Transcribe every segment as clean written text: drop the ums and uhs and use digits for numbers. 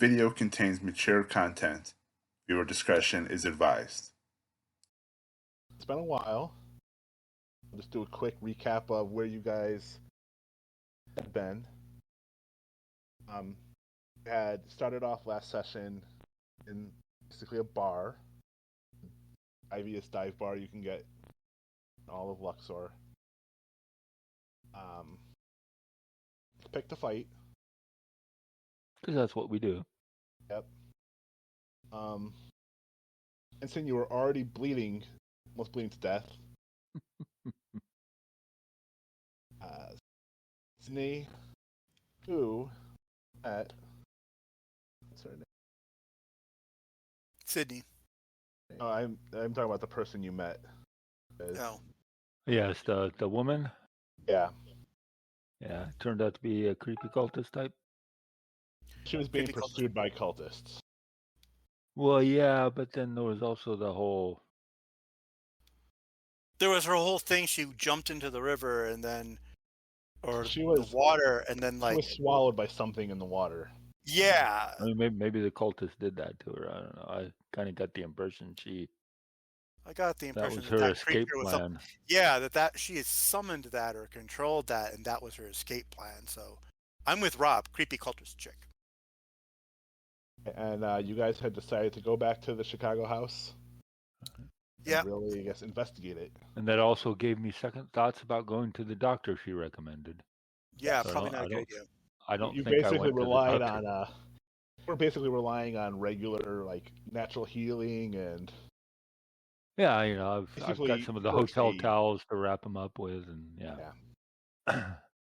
video contains mature content. Viewer discretion is advised. It's been a while. I'll just do a quick recap of where you guys had been. Had started off last session in basically a bar, iviest dive bar you can get in all of Luxor. Picked a fight. Because that's what we do. Yep. And since you were already bleeding, almost bleeding to death, Sydney, who at what's her name? Sydney. Oh, I'm talking about the person you met. Oh. Yes, the woman. Yeah. Yeah, turned out to be a creepy cultist type. She was being pursued by cultists. Well, yeah, but then there was also the whole... There was her whole thing. She jumped into the river and then... Or she was, the water, and then like... She was swallowed by something in the water. Yeah. I mean, maybe the cultist did that to her. I don't know. I kind of got the impression I got the impression that was her escape plan. That she had summoned that or controlled that, and that was her escape plan. So, I'm with Rob, creepy cultist chick. And you guys had decided to go back to the Chicago house. Yeah. Really, I guess, investigate it. And that also gave me second thoughts about going to the doctor she recommended. Yeah, so probably not a good idea. I don't you think basically I went relied to the doctor. on we're basically relying on regular like natural healing and yeah, you know, I've got some of the hotel towels to wrap them up with, and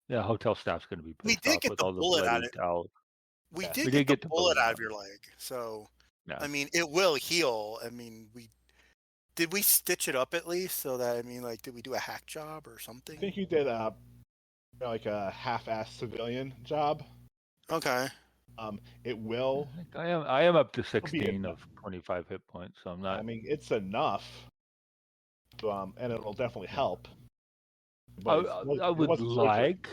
yeah, hotel staff's going to be pissed off with all the bloody towels. We did get the bullet out of your leg, so I mean, it will heal. I mean, did we stitch it up at least so that did we do a hack job or something? I think you did like a half-assed civilian job. Okay. It will. I am up to 16 of 25 hit points, so I'm not. I mean, it's enough. And it'll definitely help. I would like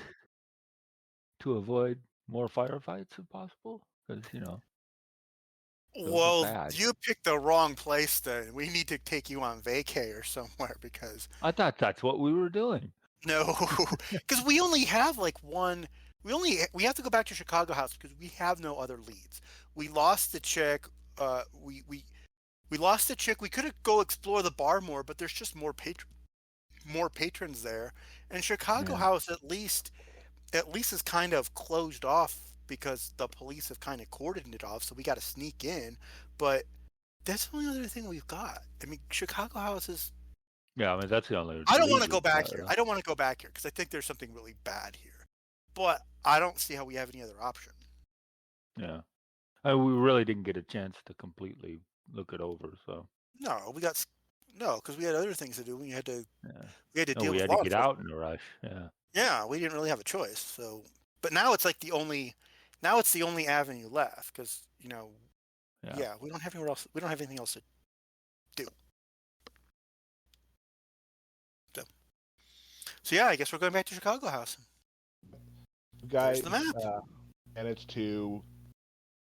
to avoid more firefights if possible, because Well, you picked the wrong place. Then we need to take you on vacay or somewhere because I thought that's what we were doing. No, because we only have one. We have to go back to Chicago House because we have no other leads. We lost the chick. We lost the chick. We could go explore the bar more, but there's just more patrons there. And Chicago House at least is kind of closed off because the police have kind of cordoned it off. So we got to sneak in. But that's the only other thing we've got. I mean, Chicago House is. Yeah, I mean that's the only. I don't want to go back here. I don't want to go back here because I think there's something really bad here. But I don't see how we have any other option. Yeah, we really didn't get a chance to completely look it over. So because we had other things to do. We had to deal with. We had to get out in a rush. Yeah. Yeah, we didn't really have a choice. So, but now it's like the only avenue left because we don't have anywhere else. We don't have anything else to do. So yeah, I guess we're going back to Chicago House. You guys managed to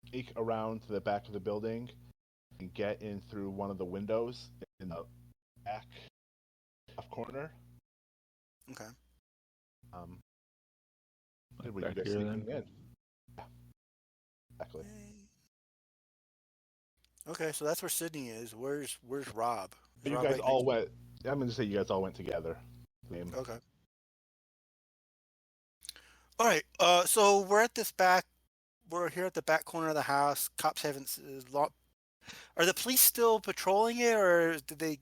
sneak around to the back of the building and get in through one of the windows in the back left corner. Okay. Were you guys sneaking in? Yeah. Exactly. Okay, so that's where Sydney is. Where's Rob? You guys all went. I'm going to say you guys all went together. Okay. All right. So we're at this back. We're here at the back corner of the house. Cops haven't. Are the police still patrolling it, or did they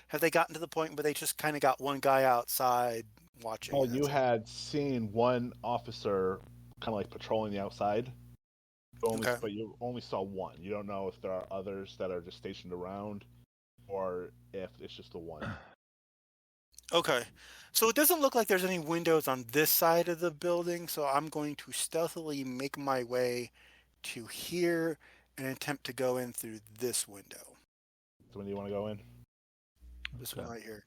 have they gotten to the point where they just kind of got one guy outside watching? Oh, you had seen one officer kind of like patrolling the outside. But you only saw one. You don't know if there are others that are just stationed around, or if it's just the one. Okay. So it doesn't look like there's any windows on this side of the building, so I'm going to stealthily make my way to here and attempt to go in through this window. So when do you want to go in? This one right here.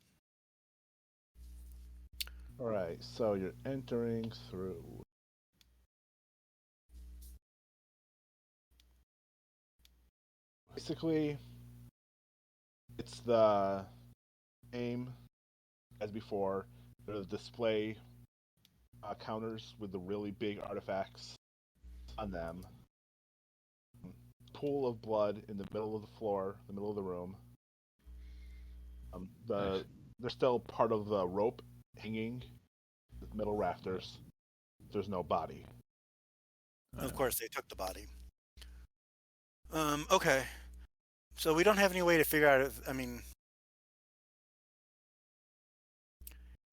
All right, so you're entering through. Basically, it's the same as before. There's display counters with the really big artifacts on them. Pool of blood in the middle of the floor, the middle of the room. Nice. They're still part of the rope hanging the middle rafters. There's no body. Of course, they took the body. Okay. So we don't have any way to figure out if, I mean,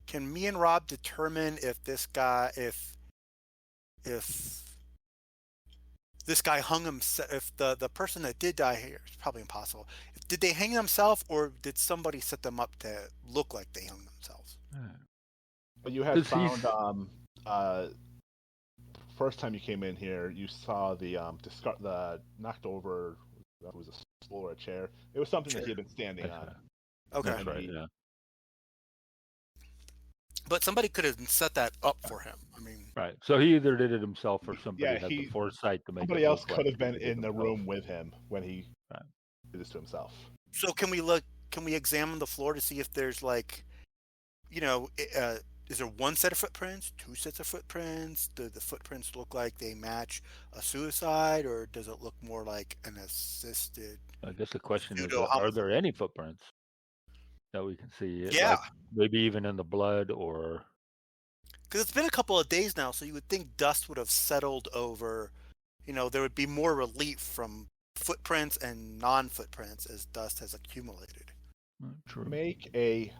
can me and Rob determine if this guy, if this guy hung himself, if the person that did die here, it's probably impossible. Did they hang themselves, or did somebody set them up to look like they hung themselves? But you had found first time you came in here, you saw the knocked over. That was a stool or a chair. It was something that he had been standing on. Okay. That's right. Yeah. But somebody could have set that up for him. I mean, Right. So he either did it himself or somebody had the foresight to make somebody it else look could like have been he did in the himself. room with him when he did this to himself. So can we look? Can we examine the floor to see if there's like, you know, is there one set of footprints, two sets of footprints? Do the footprints look like they match a suicide, or does it look more like an assisted? I guess the question is, pseudo are there any footprints that we can see? Yeah. Like maybe even in the blood or. Because it's been a couple of days now, so you would think dust would have settled over. You know, there would be more relief from footprints and non-footprints as dust has accumulated. True. Make a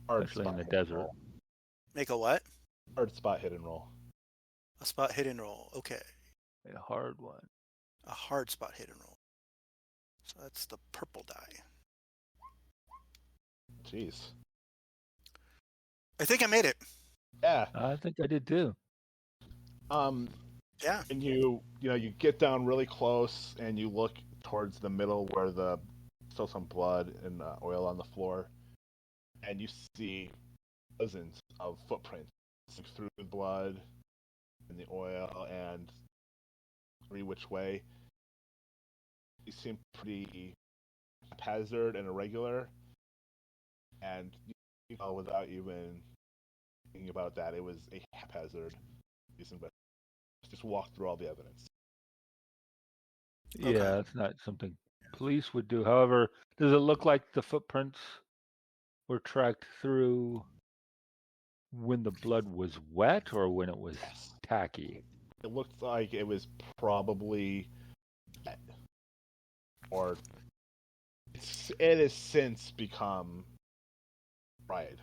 hard Especially in spot the hidden desert. roll. Make a what? Hard spot hidden roll. A spot hidden roll. Okay. A hard one. A hard spot hidden roll. So that's the purple die. Jeez. I think I made it. Yeah. I think I did too. Yeah. And you get down really close and you look towards the middle where the still some blood and oil on the floor, and you see dozens of footprints through the blood and the oil and every which way. They seem pretty haphazard and irregular, and you know, without even thinking about that, it was a haphazard reason, but just walk through all the evidence. Okay. Yeah, it's not something police would do. However, does it look like the footprints were tracked through when the blood was wet or when it was tacky? It looked like it was probably wet. Or it has since become dried.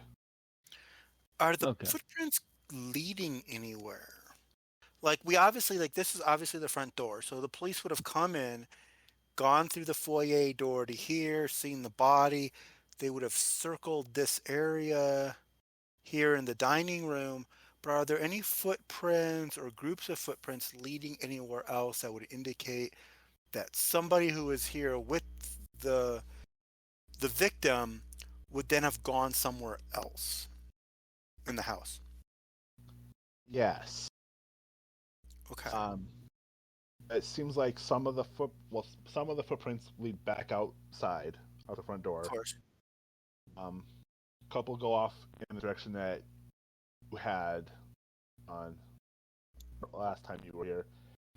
Are the footprints leading anywhere? Like this is obviously the front door. So the police would have come in, gone through the foyer door to here, seen the body. They would have circled this area here in the dining room. But are there any footprints or groups of footprints leading anywhere else that would indicate that somebody who was here with the victim would then have gone somewhere else in the house? Yes. Okay. It seems like some of the footprints lead back outside, out the front door. Of course. A couple go off in the direction that you had on last time you were here,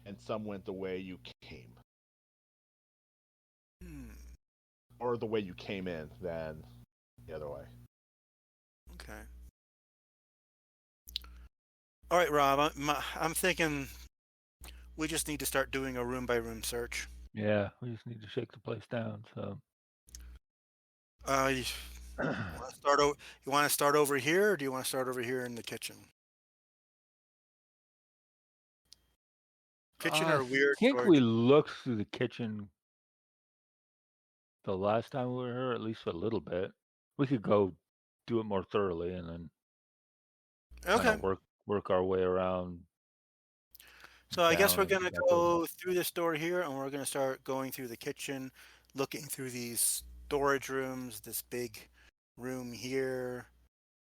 and some went the way you came. Or the way you came in, than the other way. Okay. All right, Rob. I'm thinking we just need to start doing a room-by-room search. Yeah, we just need to shake the place down. So. You want to start over here, or do you want to start over here in the kitchen? Kitchen or weird? I think we looked through the kitchen the last time we were here, at least a little bit. We could go do it more thoroughly and then kind of work our way around. So I guess we're going to go through this door here, and we're going to start going through the kitchen, looking through these storage rooms, this big room here,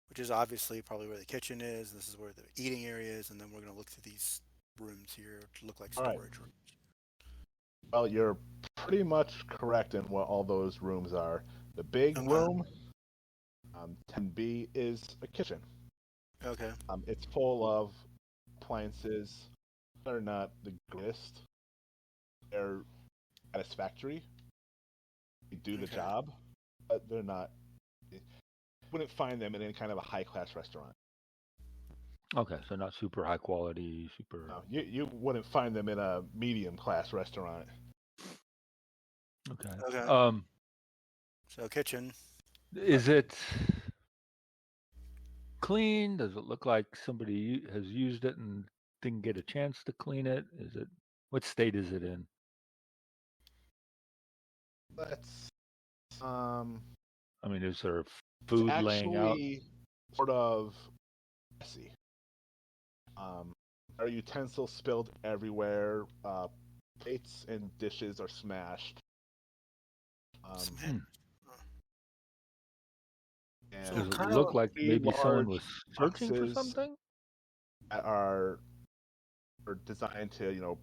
which is obviously probably where the kitchen is. This is where the eating area is, and then we're going to look through these rooms here to look like storage rooms. Well, you're pretty much correct in what all those rooms are. The big Okay. room, 10B, is a kitchen. Okay. It's full of appliances. They're not the greatest. They're satisfactory. They do the Okay. job, but they're not. You wouldn't find them in any kind of a high-class restaurant. Okay, so not super high quality, super. No, you wouldn't find them in a medium-class restaurant. Okay. Okay. So kitchen. Is it clean? Does it look like somebody has used it and didn't get a chance to clean it? Is it? What state is it in? Let's. I mean, is there It's food laying out? actually sort of messy. Our utensils spilled everywhere. Plates and dishes are smashed. Smashed. And Does it kind look of like three maybe someone large was searching for boxes something? that are designed to,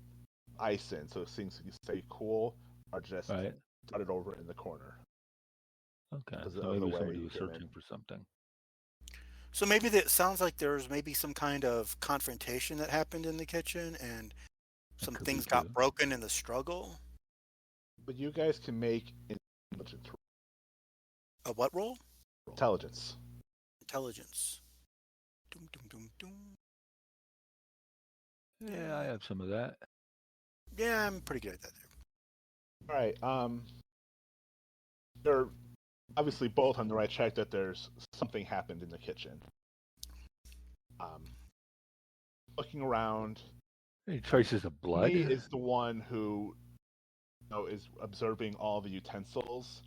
ice in, so things can stay cool, are just Right. started over in the corner. Okay. Because So of the maybe way somebody you was came in. searching for something. So maybe it sounds like there's maybe some kind of confrontation that happened in the kitchen, and some could be things got too. broken in the struggle. But you guys can make intelligence. A what roll? Intelligence. Intelligence. Doom, doom, doom, doom. Yeah, I have some of that. Yeah, I'm pretty good at that. All right. They're obviously both on the right track that there's something happened in the kitchen. Looking around, Any traces of blood? he is the one who is observing all the utensils,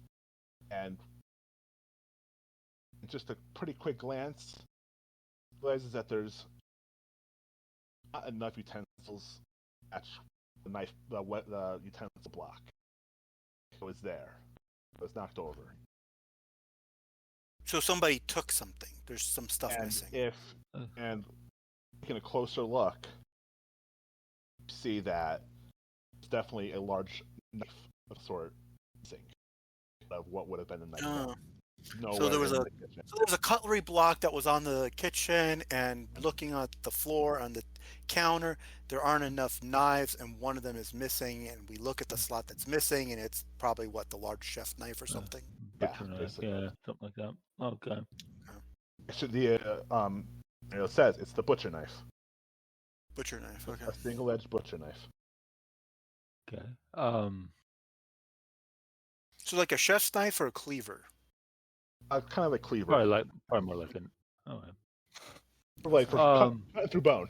and just a pretty quick glance realizes that there's not enough utensils to match the knife, the utensil block. It was there. It was knocked over. So somebody took something. There's some stuff And missing. and taking a closer look, you see that it's definitely a large knife of sort missing of what would have been a knife. Oh. Nowhere So there was in a the kitchen. so there was a cutlery block that was on the kitchen, and looking at the floor on the counter, there aren't enough knives, and one of them is missing. And we look at the slot that's missing, and it's probably the large chef knife or something. Butcher Yeah, knife, basically. yeah, something like that. Okay. Actually, it says it's the butcher knife. Butcher knife. Okay. A single-edged butcher knife. Okay. So like a chef's knife or a cleaver? Kind of like cleaver. Probably more like an. Oh, Like cut through bone.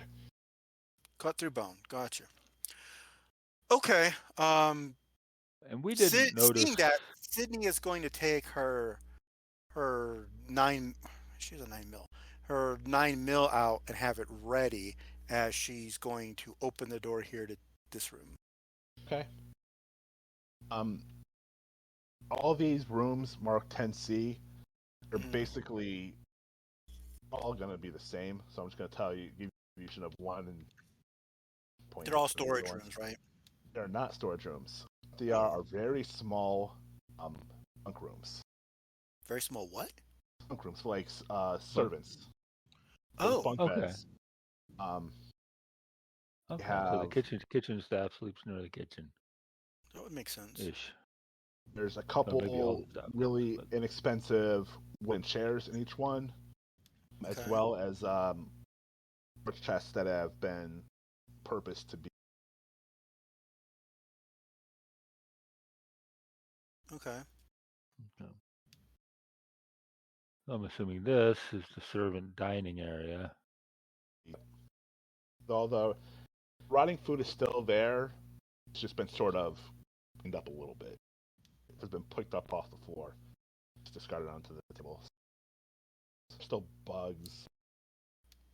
Cut through bone. Gotcha. Okay. and we didn't notice. Seeing that Sydney is going to take her 9. She has a 9mm. Her 9mm out and have it ready as she's going to open the door here to this room. Okay. All these rooms marked 10C are basically all going to be the same. So I'm just going to tell you, give you of one and point. They're all storage rooms, right? They're not storage rooms. They are very small bunk rooms. Very small what? Bunk rooms, like servants. Oh, bunk okay. beds. Okay. So have- the kitchen staff sleeps near the kitchen that would make sense. ish. There's a maybe all couple the staff, really but- inexpensive wooden chairs in each one, as Okay. well as storage chests that have been purposed to be. Okay. I'm assuming this is the servant dining area. All the rotting food is still there. It's just been sort of cleaned up a little bit. It has been picked up off the floor, just discarded onto the table. There's still bugs.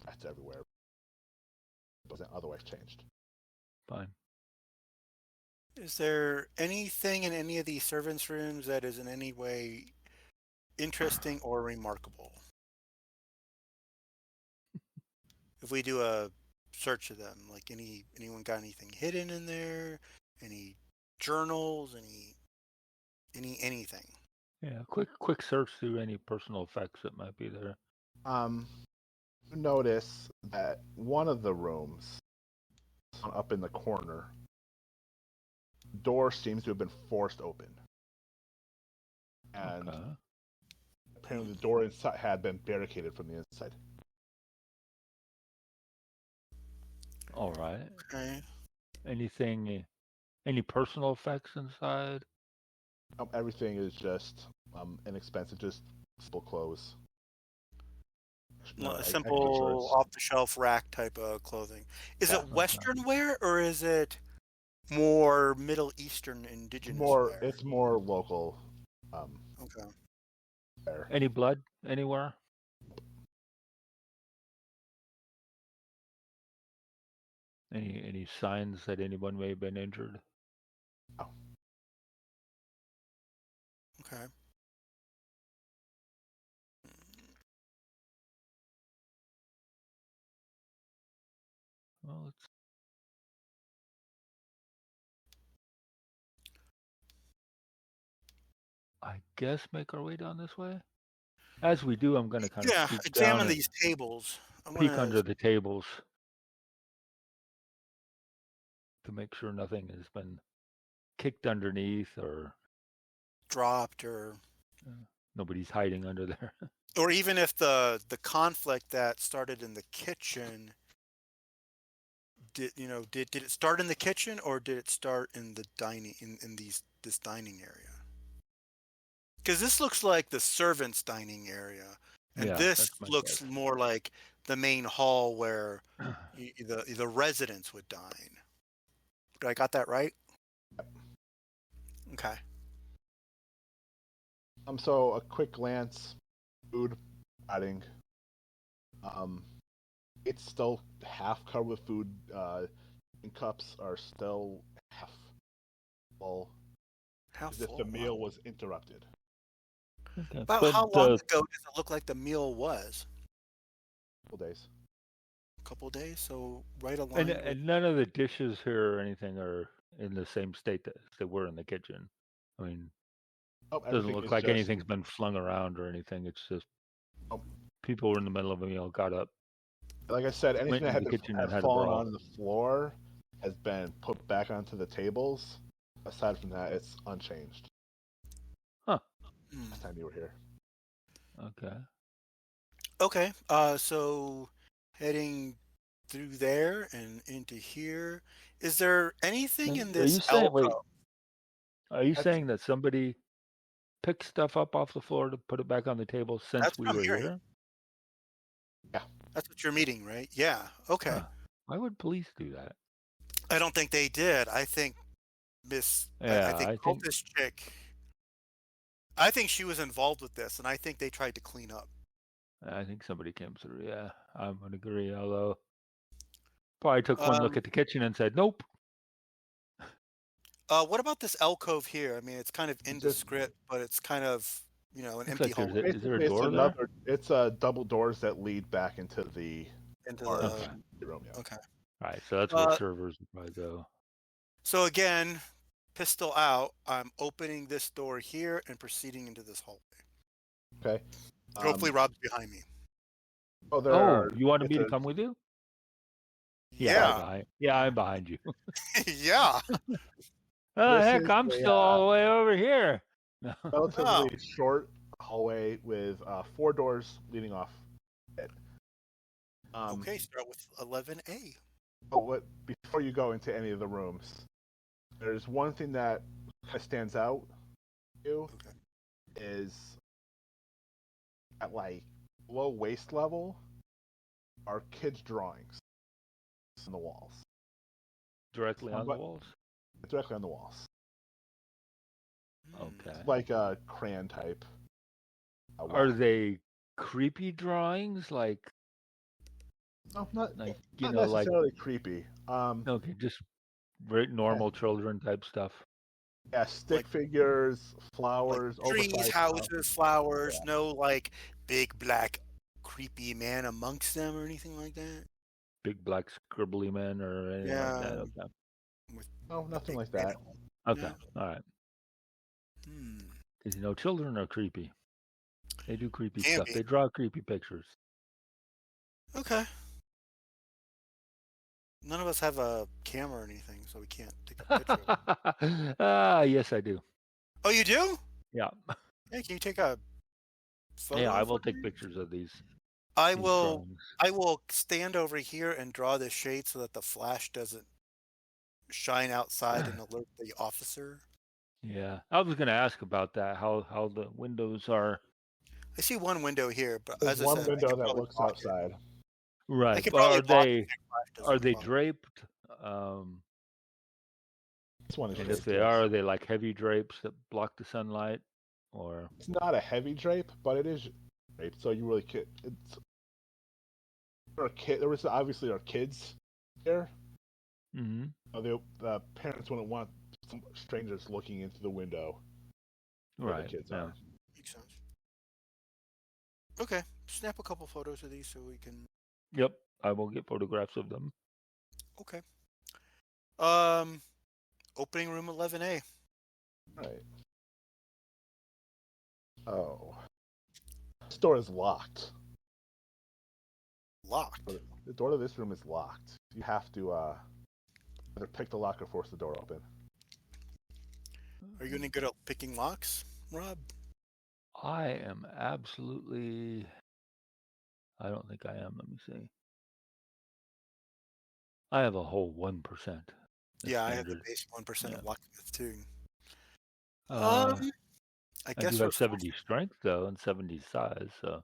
That's everywhere. It wasn't otherwise changed. Fine. Is there anything in any of these servants' rooms that is in any way interesting or remarkable? If we do a search of them, like anyone got anything hidden in there? Any journals, anything? Yeah, quick search through any personal effects that might be there. Notice that one of the rooms up in the corner, door seems to have been forced open. And apparently the door inside had been barricaded from the inside. All right. Okay. Any personal effects inside? Everything is just inexpensive, just simple clothes. A simple off-the-shelf rack type of clothing. Is it Western wear or is it more Middle Eastern indigenous wear? It's more local. Okay. Wear. Any blood anywhere? Any signs that anyone may have been injured? Oh. Okay. Well, let's. I guess make our way down this way. As we do, I'm going to kind of examine these tables. Peek under the tables to make sure nothing has been kicked underneath or dropped or nobody's hiding under there. Or even if the conflict that started in the kitchen did it start in the kitchen or did it start in the dining this dining area? Because this looks like the servants' dining area, and this looks more like the main hall where the residents would dine. I got that right? Okay. So a quick glance, food, adding. It's still half covered with food. And cups are still half full. As if the meal was interrupted. Okay. About how long ago does it look like the meal was? A couple days. A couple days, so right along. And none of the dishes here or anything are in the same state that they were in the kitchen. I mean, it doesn't look like anything's been flung around or anything. It's just people were in the middle of a meal, got up. Like I said, anything that had fallen on the floor has been put back onto the tables. Aside from that, it's unchanged. Huh. Last time you were here. Okay. So heading through there and into here, is there anything in this alcove? Are you saying that somebody picked stuff up off the floor to put it back on the table since we were here? Yeah. That's what you're meeting, right? Yeah. Okay. Huh. Why would police do that? I don't think they did. I think this chick, I think she was involved with this, and I think they tried to clean up. I think somebody came through. Yeah, I would agree. Although, probably took one look at the kitchen and said, "Nope." What about this alcove here? I mean, it's kind of indiscreet, but it's kind of an empty hallway. Is there a door there? It's double doors that lead back into the room. Yeah. Okay. All right, so that's where servers would probably go. So again, pistol out. I'm opening this door here and proceeding into this hallway. Okay. Hopefully, Rob's behind me. You wanted me to come with you? Yeah. I'm behind you. Yeah. Heck, I'm still all the way over here. Relatively short hallway with 4 doors leading off it. Okay, start with 11A. Before you go into any of the rooms, there's one thing that stands out to you is at low waist level are kids' drawings on the walls. Directly on the walls? Directly on the walls. Okay. Like a crayon type. Are they creepy drawings? Like no, not necessarily creepy. Okay, just very normal children type stuff. Yeah, stick figures, flowers, trees, houses, flowers. Yeah. No big black creepy man amongst them or anything like that. Big black scribbly man or anything like that. Okay. No, nothing like that. Okay. No. All right. Hmm. Because children are creepy. They do creepy Can stuff. be. They draw creepy pictures. Okay. None of us have a camera or anything, so we can't take a picture of it. Yes, I do. Oh, you do? Yeah. Hey, can you take a photo? Yeah, I of will it? take pictures of these I will. drawings. I will stand over here and draw the shade so that the flash doesn't shine outside and alert the officer. Yeah, I was going to ask about that. How the windows are. I see one window here, but There's as I one said, I window could that probably looks block it. outside. I Right. could But probably are block it they if the flash are doesn't they bother. draped? This one is And draped, if they yes. are they like heavy drapes that block the sunlight, or? It's not a heavy drape, but it is draped, so you really could. It's for a kid. There was obviously our kids here. Mm-hmm. The parents wouldn't want some strangers looking into the window where Right. the kids Yeah. are. Makes sense. Okay, snap a couple photos of these so we can. Yep. I will get photographs of them. Okay. Opening room 11A. Right. Oh. This door is locked. Locked. The door to this room is locked. You have to either pick the lock or force the door open. Are you any good at picking locks, Rob? I am absolutely. I don't think I am. Let me see. I have a whole 1%. Yeah, I have the standard. base 1% Yeah. of locksmith too. I I guess do we're have 70 strength though, and 70 size. So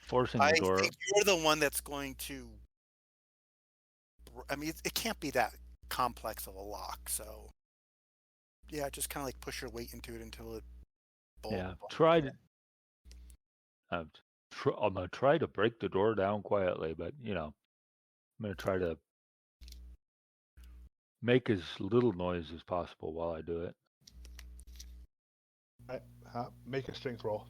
forcing I the door. think you're the one that's going to. I mean, it can't be that complex of a lock, so yeah, just kind of like push your weight into it until it. Yeah, try to. I'm gonna try to break the door down quietly, but I'm gonna try to make as little noise as possible while I do it. Right. Make a strength roll.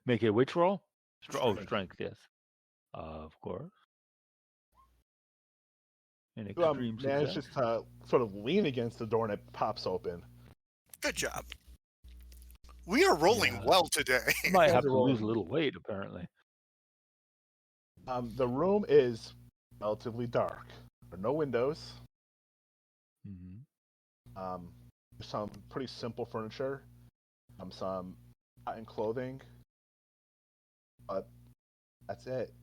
Make a which roll? Strength. Strength, yes. Of course. An You extreme manage success. just to sort of lean against the door and it pops open. Good job. We are rolling well today. I might have to lose a little weight, apparently. The room is relatively dark. There are no windows. Mm-hmm. Some pretty simple furniture. Some cotton clothing. But that's it.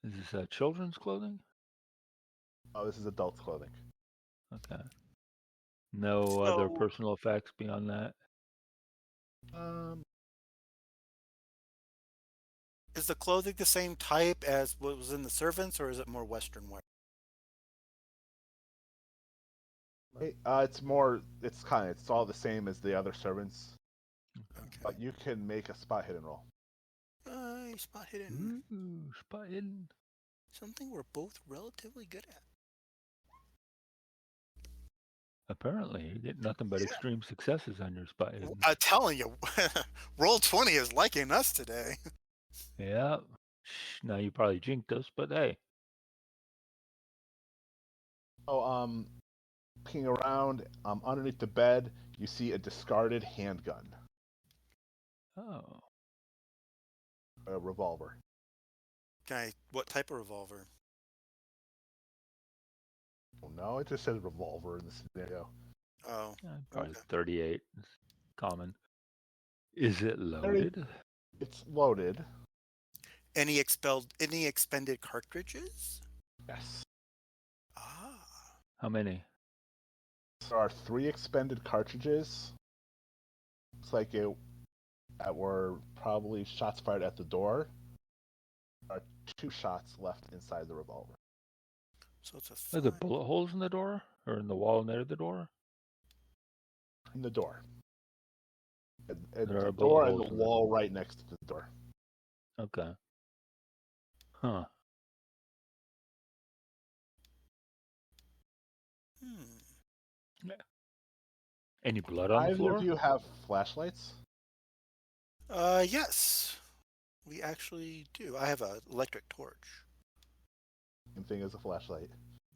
Is this children's clothing? Oh, this is adult clothing. Okay. No other personal effects beyond that? Is the clothing the same type as what was in the servants, or is it more Western wear? It's all the same as the other servants. Okay. But you can make a spot hidden roll. Spot hidden. Ooh, spot hidden. Something we're both relatively good at. Apparently, you get nothing but extreme successes on your spot hidden. I'm telling you, Roll20 is liking us today. Yeah. Now you probably jinked us, but hey. Looking around, underneath the bed, you see a discarded handgun. Oh. A revolver. What type of revolver? Oh no, it just says revolver in the scenario. Oh. Probably 38. It's common. Is it loaded? It's loaded. Any expended cartridges? Yes. How many? There are 3 expended cartridges. Looks like that were probably shots fired at the door. There are 2 shots left inside the revolver. So it's a. Are there bullet holes in the door, or in the wall near the door? In the door. There are the bullet door and holes the in wall right next to the door. Okay. Huh. Any blood on the floor? Either of you have flashlights? Yes. We actually do. I have an electric torch. Same thing as a flashlight.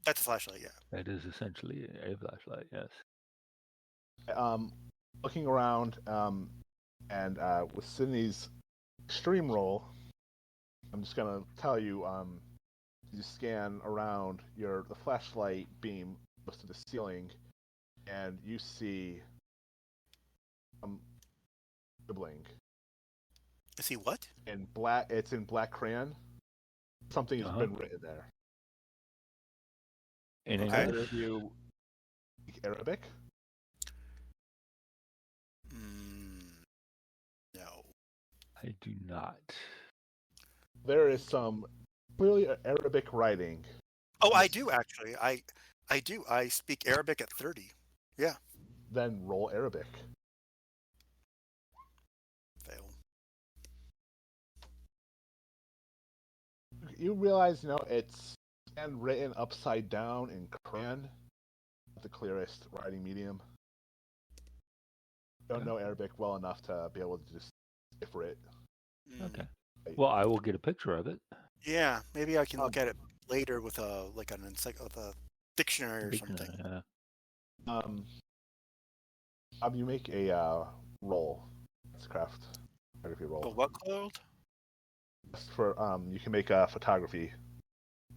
That's a flashlight, yeah. That is essentially a flashlight, yes. Looking around, and with Sydney's extreme roll, I'm just gonna tell you, you scan around the flashlight beam goes to the ceiling, and you see scribbling. See what? In black, it's in black crayon. Something has been written there. In Okay. English? Do you speak Arabic? No. I do not. There is some clearly Arabic writing. Oh, I do actually. I do. I speak Arabic at 30. Yeah. Then roll Arabic. Fail. You realize, it's handwritten upside down in crayon. Not the clearest writing medium. Don't know Arabic well enough to be able to just decipher it. Okay. Well, I will get a picture of it. Yeah, maybe I can look at it later with a dictionary or something. Yeah. You make a roll. It's craft photography roll. Oh, what called? Just for you can make a photography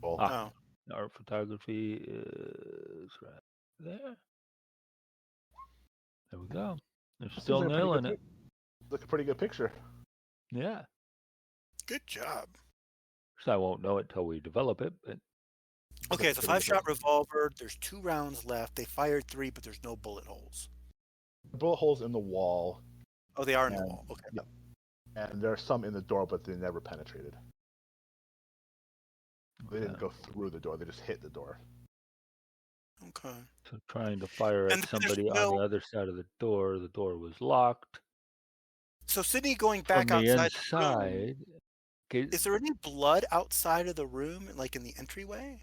roll. Oh. Our photography is right there. There we go. They're still Seems like nailing it. Look, a pretty good picture. Yeah. Good job. So I won't know it till we develop it, but Okay, it's a 5-shot revolver. There's 2 rounds left. They fired 3, but there's no bullet holes. Bullet holes in the wall. Oh, they are in the wall. Okay. Yep. And there are some in the door, but they never penetrated. They didn't go through the door. They just hit the door. Okay. so trying to fire at And there's somebody on no- the other side of the door was locked. So Sydney going back From the outside the room, inside, okay, is there any blood outside of the room, like in the entryway?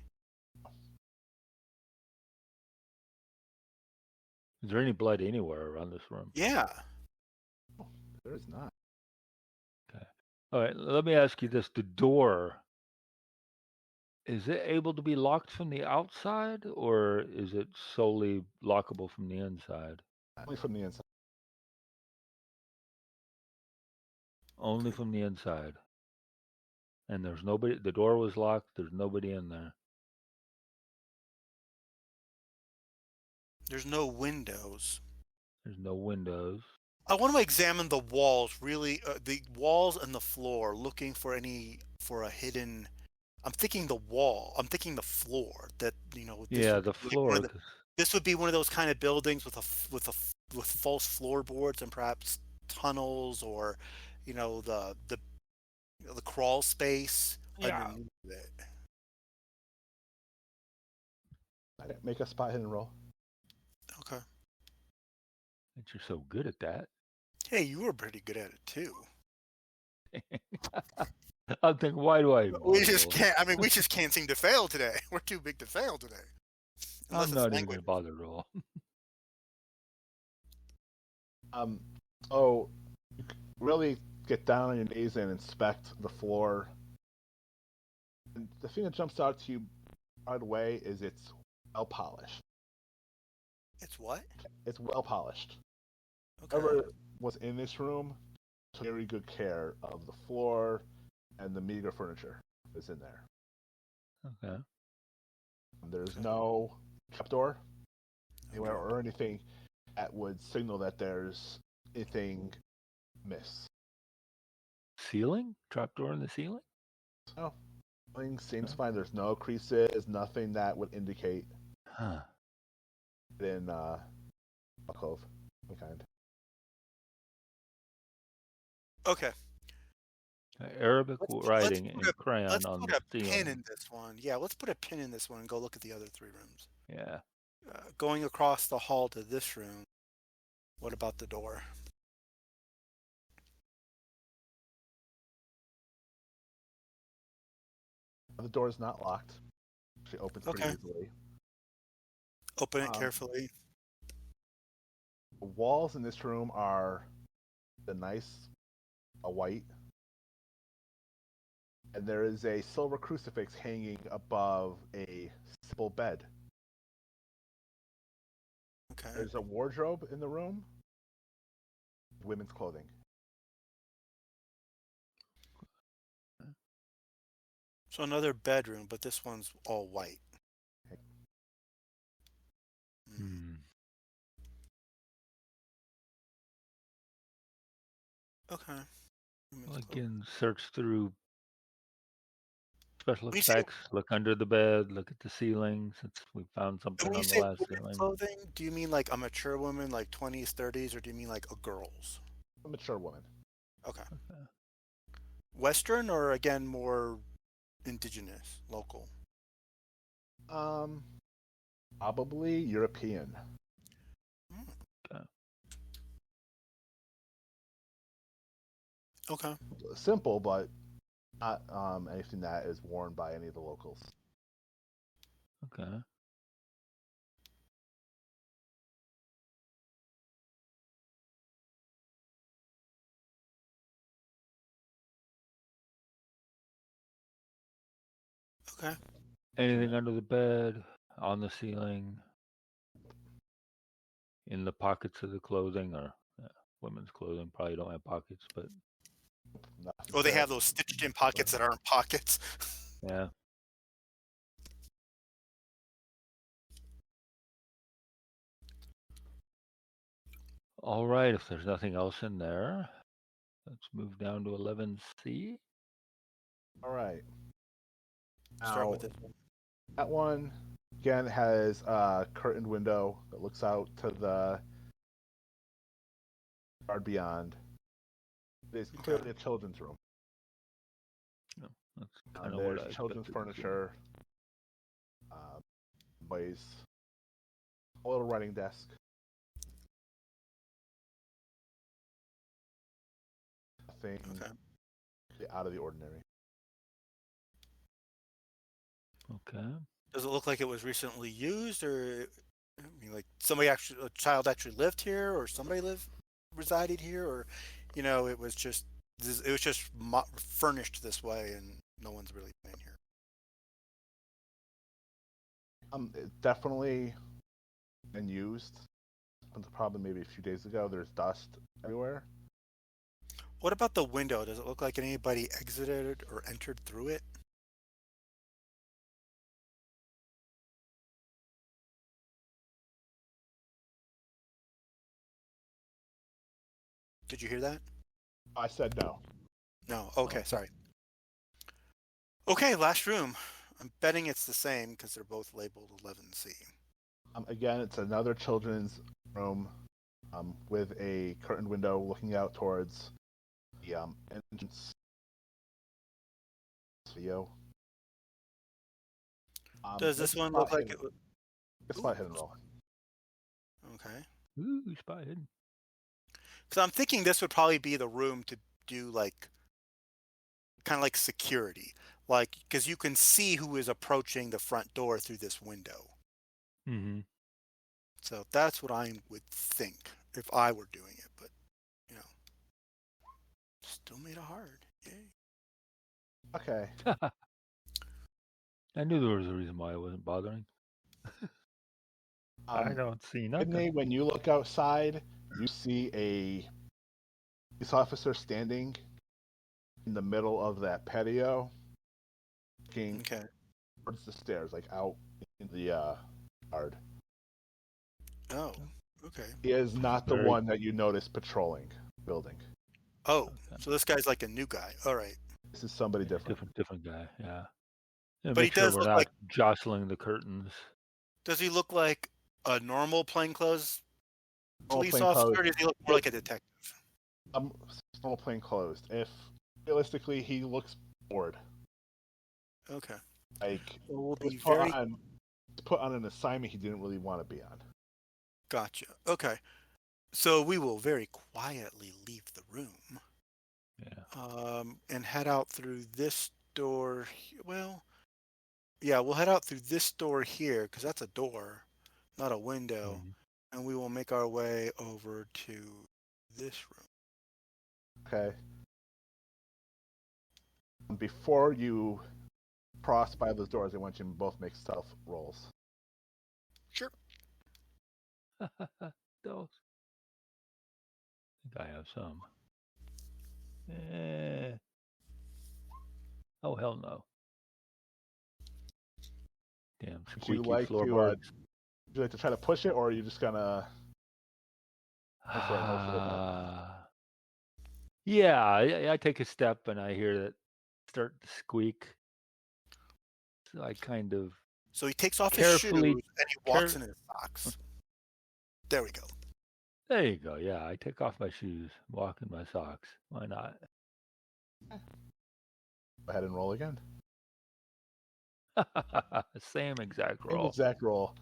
is there any blood anywhere around this room? Yeah. There is not. All right, let me ask you this. The door, is it able to be locked from the outside, or is it solely lockable from the inside? Only from the inside. Only from the inside. And there's nobody, the door was locked, there's nobody in there. There's no windows. There's no windows. I want to examine the walls, really, the walls and the floor, looking for a hidden. I'm thinking the wall. I'm thinking the floor. That Yeah, the floor. This would be one of those kind of buildings with false floorboards and perhaps tunnels, or the crawl space underneath it. Make a spot hidden roll. Okay. That you're so good at that. Hey, you were pretty good at it too. I'm thinking, why do I? We just can't. I mean, we just can't seem to fail today. We're too big to fail today. I'm not even gonna bother at all. You really get down on your knees and inspect the floor. And the thing that jumps out to you right away is it's well polished. It's what? It's well polished. Okay. Whoever was in this room took very good care of the floor and the meager furniture that's in there. Okay. There's no trapdoor anywhere or anything that would signal that there's anything amiss. Ceiling? Trapdoor in the ceiling? No. Everything seems fine. There's no creases, nothing that would indicate Huh. in alcove of any kind. Okay. Arabic Let's writing put in crayon Let's on put the a pin ceiling. in this one. Yeah, let's put a pin in this one and go look at the other 3 rooms. Yeah. Going across the hall to this room. What about the door? The door is not locked. She opens pretty easily. Open it carefully. The walls in this room are a white. And there is a silver crucifix hanging above a simple bed. Okay. There's a wardrobe in the room. Women's clothing. So another bedroom, but this one's all white. Okay. Well, again, search through special When you say- effects. Look under the bed. Look at the ceiling. Since we found something When you on the say last women's ceiling. clothing, do you mean like a mature woman, like 20s, 30s, or do you mean like a girl's? A mature woman. Okay. Western or again more indigenous, local? Probably European. Okay. Simple, but not anything that is worn by any of the locals. Okay. Okay. Anything under the bed, on the ceiling, in the pockets of the clothing, or women's clothing probably don't have pockets, but Oh, they have those stitched in pockets that aren't pockets. yeah. All right, if there's nothing else in there, let's move down to 11C. All right. Start Now, with this one. that one again has a curtained window that looks out to the yard beyond. It's clearly a children's room. No, that's kind of what There's I children's expected to see. furniture, toys, a little writing desk. Nothing out of the ordinary. Okay. Does it look like it was recently used, or I mean, like a child actually lived here, or somebody resided here, or it was just furnished this way, and no one's really been here. It definitely been used. Probably maybe a few days ago. There's dust everywhere. What about the window? Does it look like anybody exited or entered through it? Did you hear that? I said no. No. Okay, sorry. Okay, last room. I'm betting it's the same because they're both labeled 11C. Again, it's another children's room with a curtained window looking out towards the entrance video. Does this one look like it? It's spot hidden roll. Okay. Ooh, spot hidden. Because I'm thinking this would probably be the room to do kind of like security, because you can see who is approaching the front door through this window. Mm-hmm. So that's what I would think if I were doing it, but still made it hard. Yay. Okay. I knew there was a reason why I wasn't bothering. I don't see nothing. Sydney, when you look outside, you see a police officer standing in the middle of that patio, looking towards the stairs, like out in the yard. Oh, okay. He is not the one that you noticed patrolling the building. Oh, so this guy's like a new guy. All right. This is somebody different. Different guy, yeah. But he does we're look not like jostling the curtains. Does he look like a normal plainclothes police officer, or does he look more like a detective? Normal plainclothes. If realistically, he looks bored. Okay. Like we'll put on an assignment he didn't really want to be on. Gotcha. Okay. So we will very quietly leave the room. Yeah. And head out through this door. Well, yeah, we'll head out through this door here because that's a door, not a window. Mm-hmm. And we will make our way over to this room. Okay. Before you cross by those doors, I want you to both make stealth rolls. Sure. Those. I think I have some. Oh, hell no. Damn, Would you squeaky like floorboards. would you like to try to push it, or are you just gonna go for it and hope for the best? Yeah, I take a step and I hear it start to squeak. So I kind of So he takes off his shoes carefully. and he walks in his socks. There we go. There you go. Yeah, I take off my shoes, walk in my socks. Why not? Go ahead and roll again. Same exact Same roll. exact roll.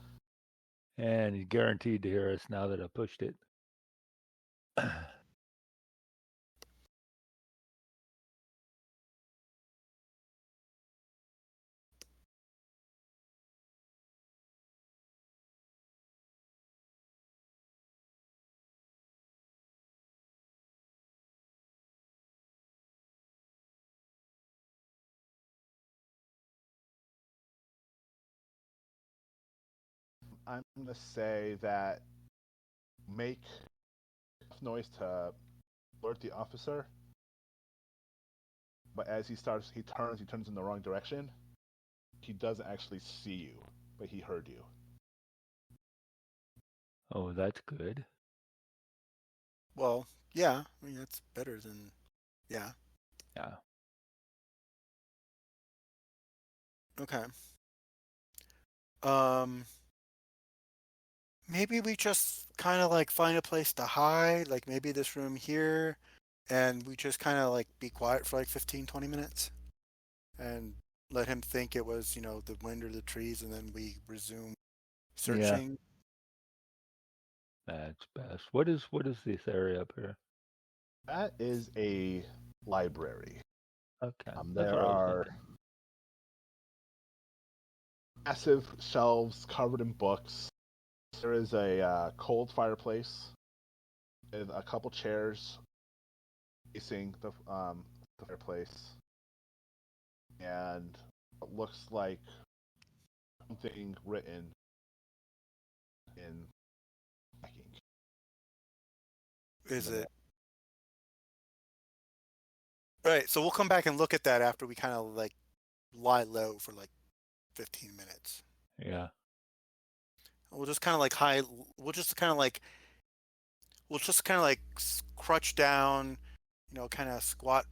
And he's guaranteed to hear us now that I pushed it. I'm gonna say that make enough noise to alert the officer. But as he turns in the wrong direction. He doesn't actually see you, but he heard you. Oh, that's good. Well, yeah. I mean, that's better than, yeah. Yeah. Okay. Maybe we just kind of like find a place to hide, like maybe this room here, and we just kind of like be quiet for like 15, 20 minutes and let him think it was, the wind or the trees, and then we resume searching. That's best. What is this area up here? That is a library. Okay. There are massive shelves covered in books. There is a cold fireplace with a couple chairs facing the fireplace, and it looks like something written in hacking. Is it? Right, so we'll come back and look at that after we kind of like lie low for like 15 minutes. Yeah. We'll just kind of like we'll just kind of like crouch down, kind of squat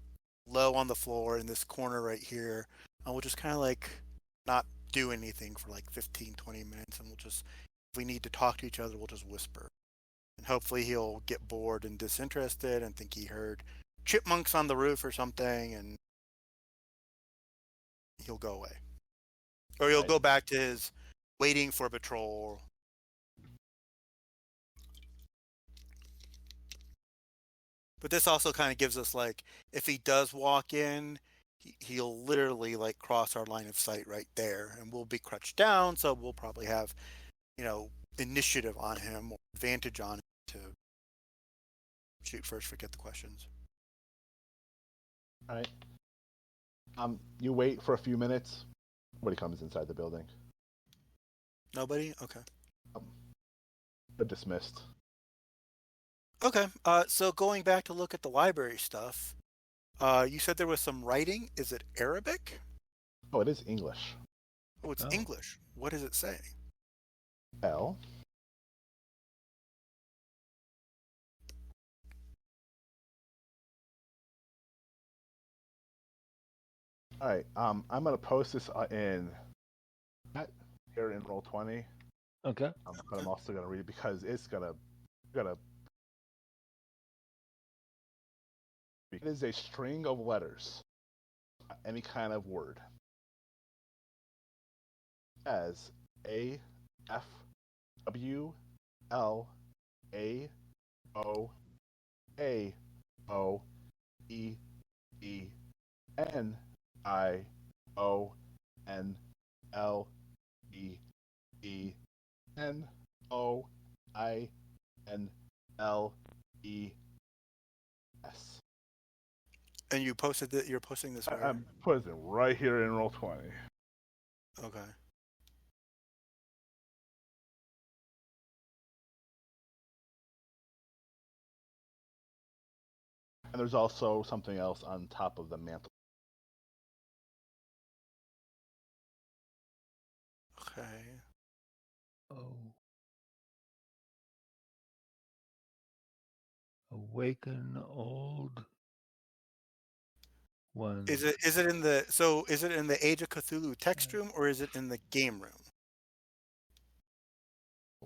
low on the floor in this corner right here. And we'll just kind of like not do anything for like 15, 20 minutes. And if we need to talk to each other, we'll just whisper. And hopefully he'll get bored and disinterested and think he heard chipmunks on the roof or something, and he'll go away. Or he'll go back to his waiting for patrol. But this also kind of gives us like, if he does walk in, he'll literally like cross our line of sight right there, and we'll be crouched down, so we'll probably have, initiative on him or advantage on him to shoot first, forget the questions. All right. You wait for a few minutes. Nobody comes inside the building. Nobody? Okay. They're dismissed. Okay. So going back to look at the library stuff, you said there was some writing. Is it Arabic? Oh, it is English. Oh, it's English. What does it say? L. All right. I'm gonna post this in here in Roll20. Okay. But I'm also gonna read it because it's gonna. It is a string of letters, any kind of word. As A, F, W, L, A, O, A, O, E, E, N, I, O, N, L, E, E, N, O, I, N, L, E, S. And you posted that you're posting this where? I'm putting it right here in Roll20. Okay. And there's also something else on top of the mantle. Okay. Oh. Awaken old ones. Is it in the Age of Cthulhu text room or is it in the game room?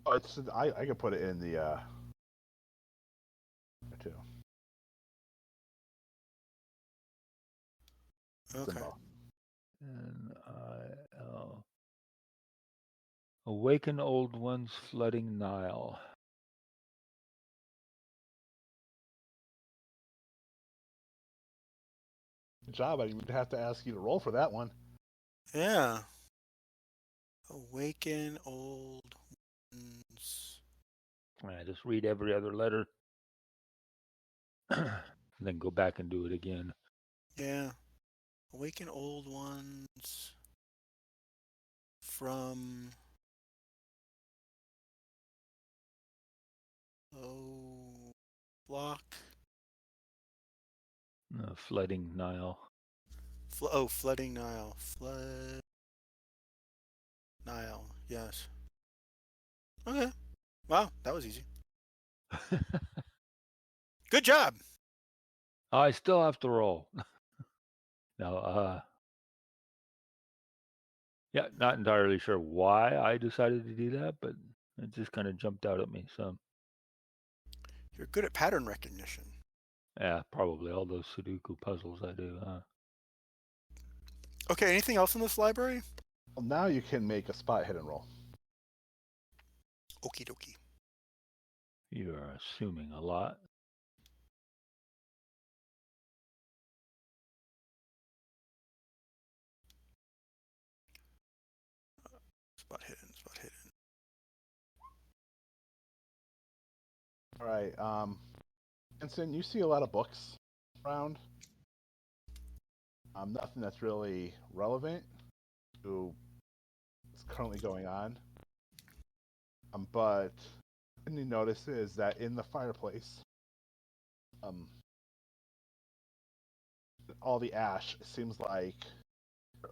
Oh, I can put it in the too. Okay. N-I-L. Awaken old ones, flooding Nile. Good job. I would have to ask you to roll for that one. Yeah. Awaken old ones. I just read every other letter. And then go back and do it again. Yeah. Awaken old ones from block. Flooding Nile. Flooding Nile. Flood Nile. Yes. Okay. Wow, that was easy. Good job. I still have to roll. Now, yeah, not entirely sure why I decided to do that, but it just kind of jumped out at me. So, You're good at pattern recognition. yeah, probably all those Sudoku puzzles I do. Okay, anything else in this library? Well, now you can make a spot hidden roll. Okie dokie. You are assuming a lot. Spot hidden. All right. Vincent, you see a lot of books around. Nothing that's really relevant to what's currently going on. But what you notice is that in the fireplace, all the ash, it seems like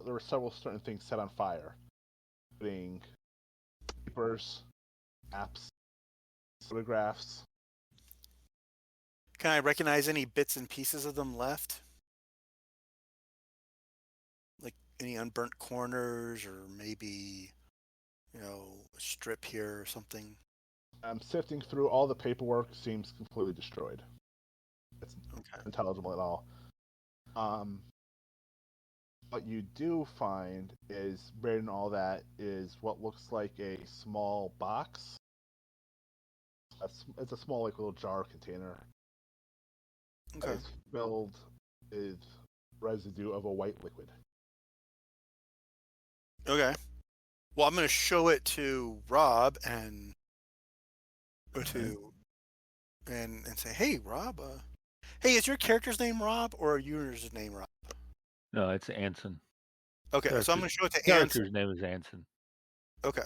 there were several certain things set on fire, including papers, maps, photographs. Can I recognize any bits and pieces of them left? Like any unburnt corners or maybe, a strip here or something? Sifting through all the paperwork seems completely destroyed. It's Okay. intelligible at all. What you do find is buried in all that is what looks like a small box. It's a small, little jar container. Okay. It's filled with residue of a white liquid. Okay. Well, I'm going to show it to Rob and say, "Hey, Rob. Hey, is your character's name Rob or yours name Rob?" No, it's Anson. Okay, so I'm going to show it to Character's Anson. name is Anson. Okay.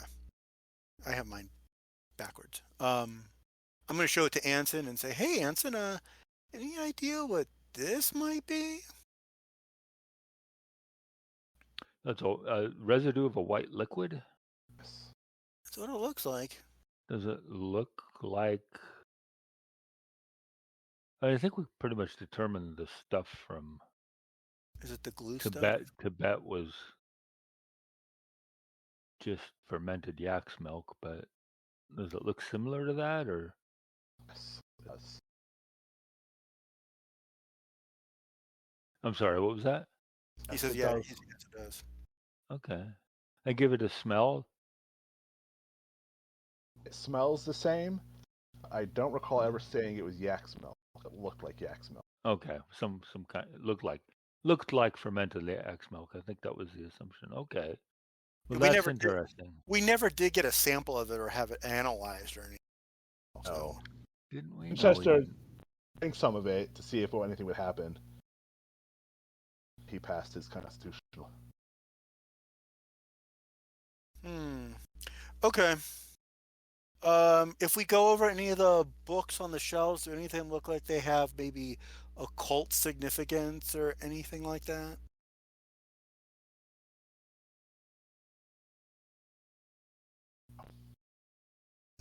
I have mine backwards. I'm going to show it to Anson and say, "Hey, Anson. Any idea what this might be?" That's a residue of a white liquid? Yes. That's what it looks like. Does it look like... I think we pretty much determined the stuff from Is it the glue Tibet. stuff? Tibet was just fermented yak's milk, but does it look similar to that, or? Yes. Yes. I'm sorry, what was that? He says, "Yeah, yes, it does." Okay. I give it a smell. It smells the same. I don't recall ever saying it was yak's milk. It looked like yak's milk. Okay, some kind. It looked like fermented yak's milk. I think that was the assumption. Okay. Well, that's interesting. We never did get a sample of it or have it analyzed or anything. So. Didn't we? Chester drank some of it to see if anything would happen. he passed his constitutional. Okay. If we go over any of the books on the shelves, do anything look like they have maybe occult significance or anything like that?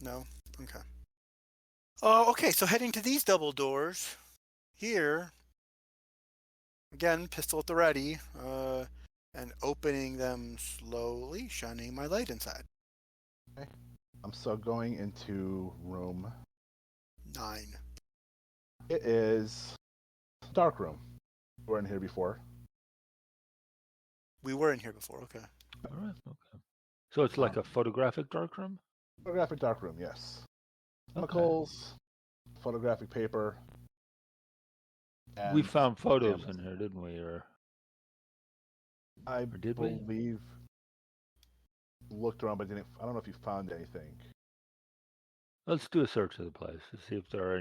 No? Okay. Okay, so heading to these double doors here, again, pistol at the ready, and opening them slowly, shining my light inside. Okay. I'm so going into room 9. It is a dark room. We were in here before. We were in here before, okay. All right, okay. So it's like a photographic darkroom? Photographic dark room, yes. Okay. Chemicals, photographic paper. We found photos in here, didn't we? I did we? believe looked around, but didn't. I don't know if you found anything. Let's do a search of the place to see if there are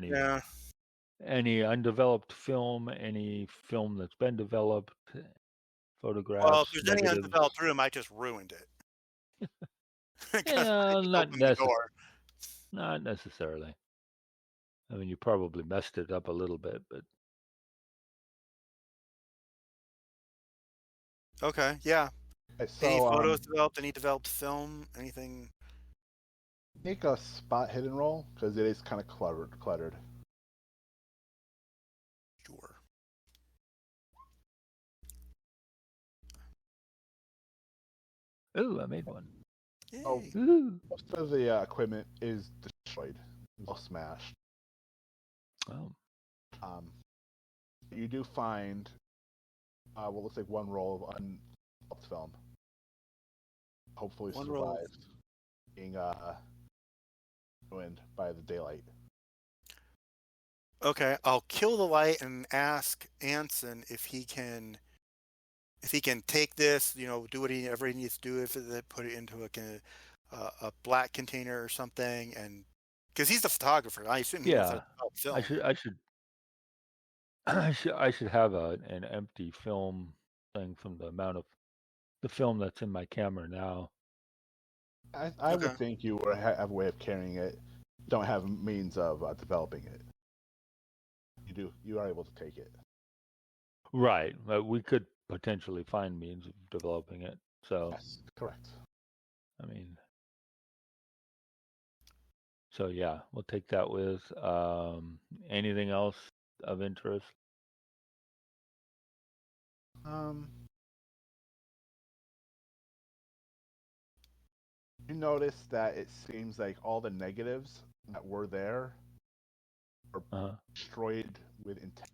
any undeveloped film, any film that's been developed, photographs. Well, if there's negatives. any undeveloped room, I just ruined it. Yeah, not necessarily. I mean, you probably messed it up a little bit, but okay, yeah. So, any photos developed? Any developed film? Anything? Make a spot hidden roll because it is kind of cluttered. Sure. ooh, I made one. Yay. Oh, Ooh. most of the equipment is destroyed, all smashed. Oh. You do find what looks like one roll of undeveloped film. Hopefully One survived roll. being ruined by the daylight. Okay, I'll kill the light and ask Anson if he can take this, do whatever he needs to do, if it put it into a black container or something, and because he's the photographer, I assume he knows how to develop film. I should have an empty film thing from the amount of the film that's in my camera now. I would think you have a way of carrying it. Don't have means of developing it. You are able to take it. Right. We could potentially find means of developing it. So yes, correct. I mean, so yeah, we'll take that with. Anything else of interest? You notice that it seems like all the negatives that were there are destroyed with intent.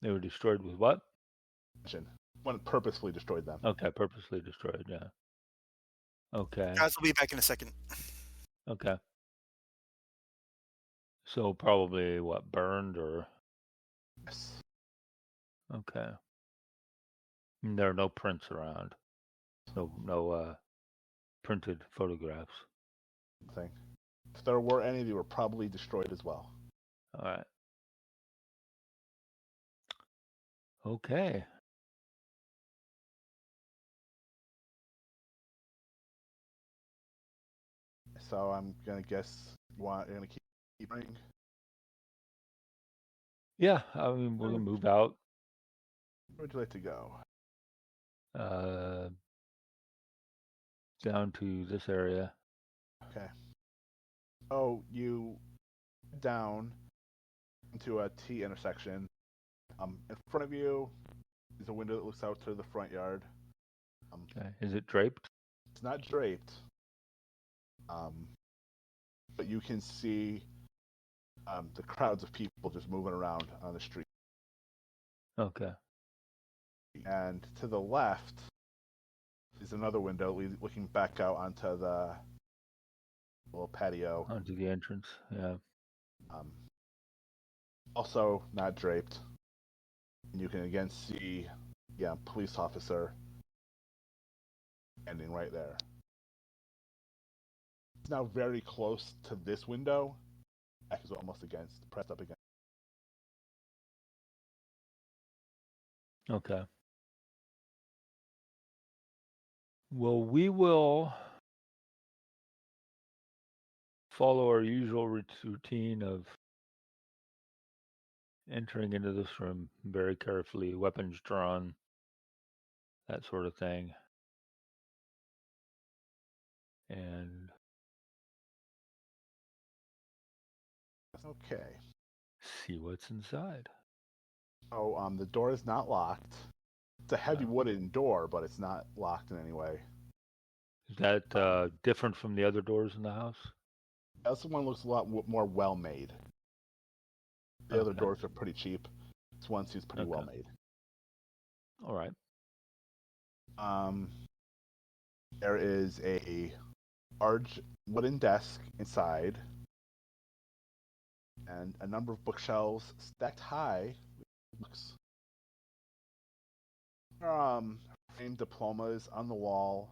They were destroyed with what? One purposefully destroyed them. Okay, purposely destroyed, yeah. Okay. Guys, will be back in a second. Okay. So probably what, burned or? Yes. Okay. And there are no prints around. No printed photographs. Nothing. If there were any, they were probably destroyed as well. All right. Okay. So I'm gonna guess you're gonna keep running. Yeah, I mean we're gonna move out. Where would you like to go? Down to this area. Okay. Oh, you down into a T intersection. In front of you is a window that looks out to the front yard. Okay. Is it draped? It's not draped. But you can see the crowds of people just moving around on the street. Okay. And to the left is another window looking back out onto the little patio. Onto the entrance, yeah. Also not draped. And you can again see police officer standing right there. It's now very close to this window. Back is almost pressed up against. Okay. Well, we will follow our usual routine of entering into this room very carefully, weapons drawn, that sort of thing. And Okay. see what's inside. Oh, the door is not locked. It's a heavy wooden door, but it's not locked in any way. Is that different from the other doors in the house? This one looks a lot more well made. The other doors are pretty cheap. This one seems pretty well made. All right. There is a large wooden desk inside, and a number of bookshelves stacked high with books. There are framed diplomas on the wall,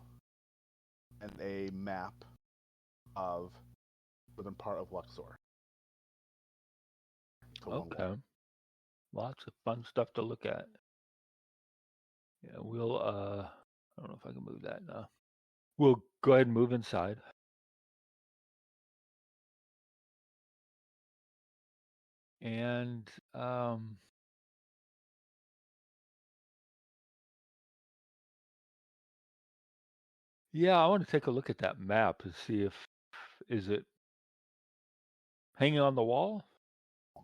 and a map of the northern part of Luxor. Okay. Lots of fun stuff to look at. Yeah, we'll I don't know if I can move that now. We'll go ahead and move inside. And yeah, I want to take a look at that map and see if is it hanging on the wall?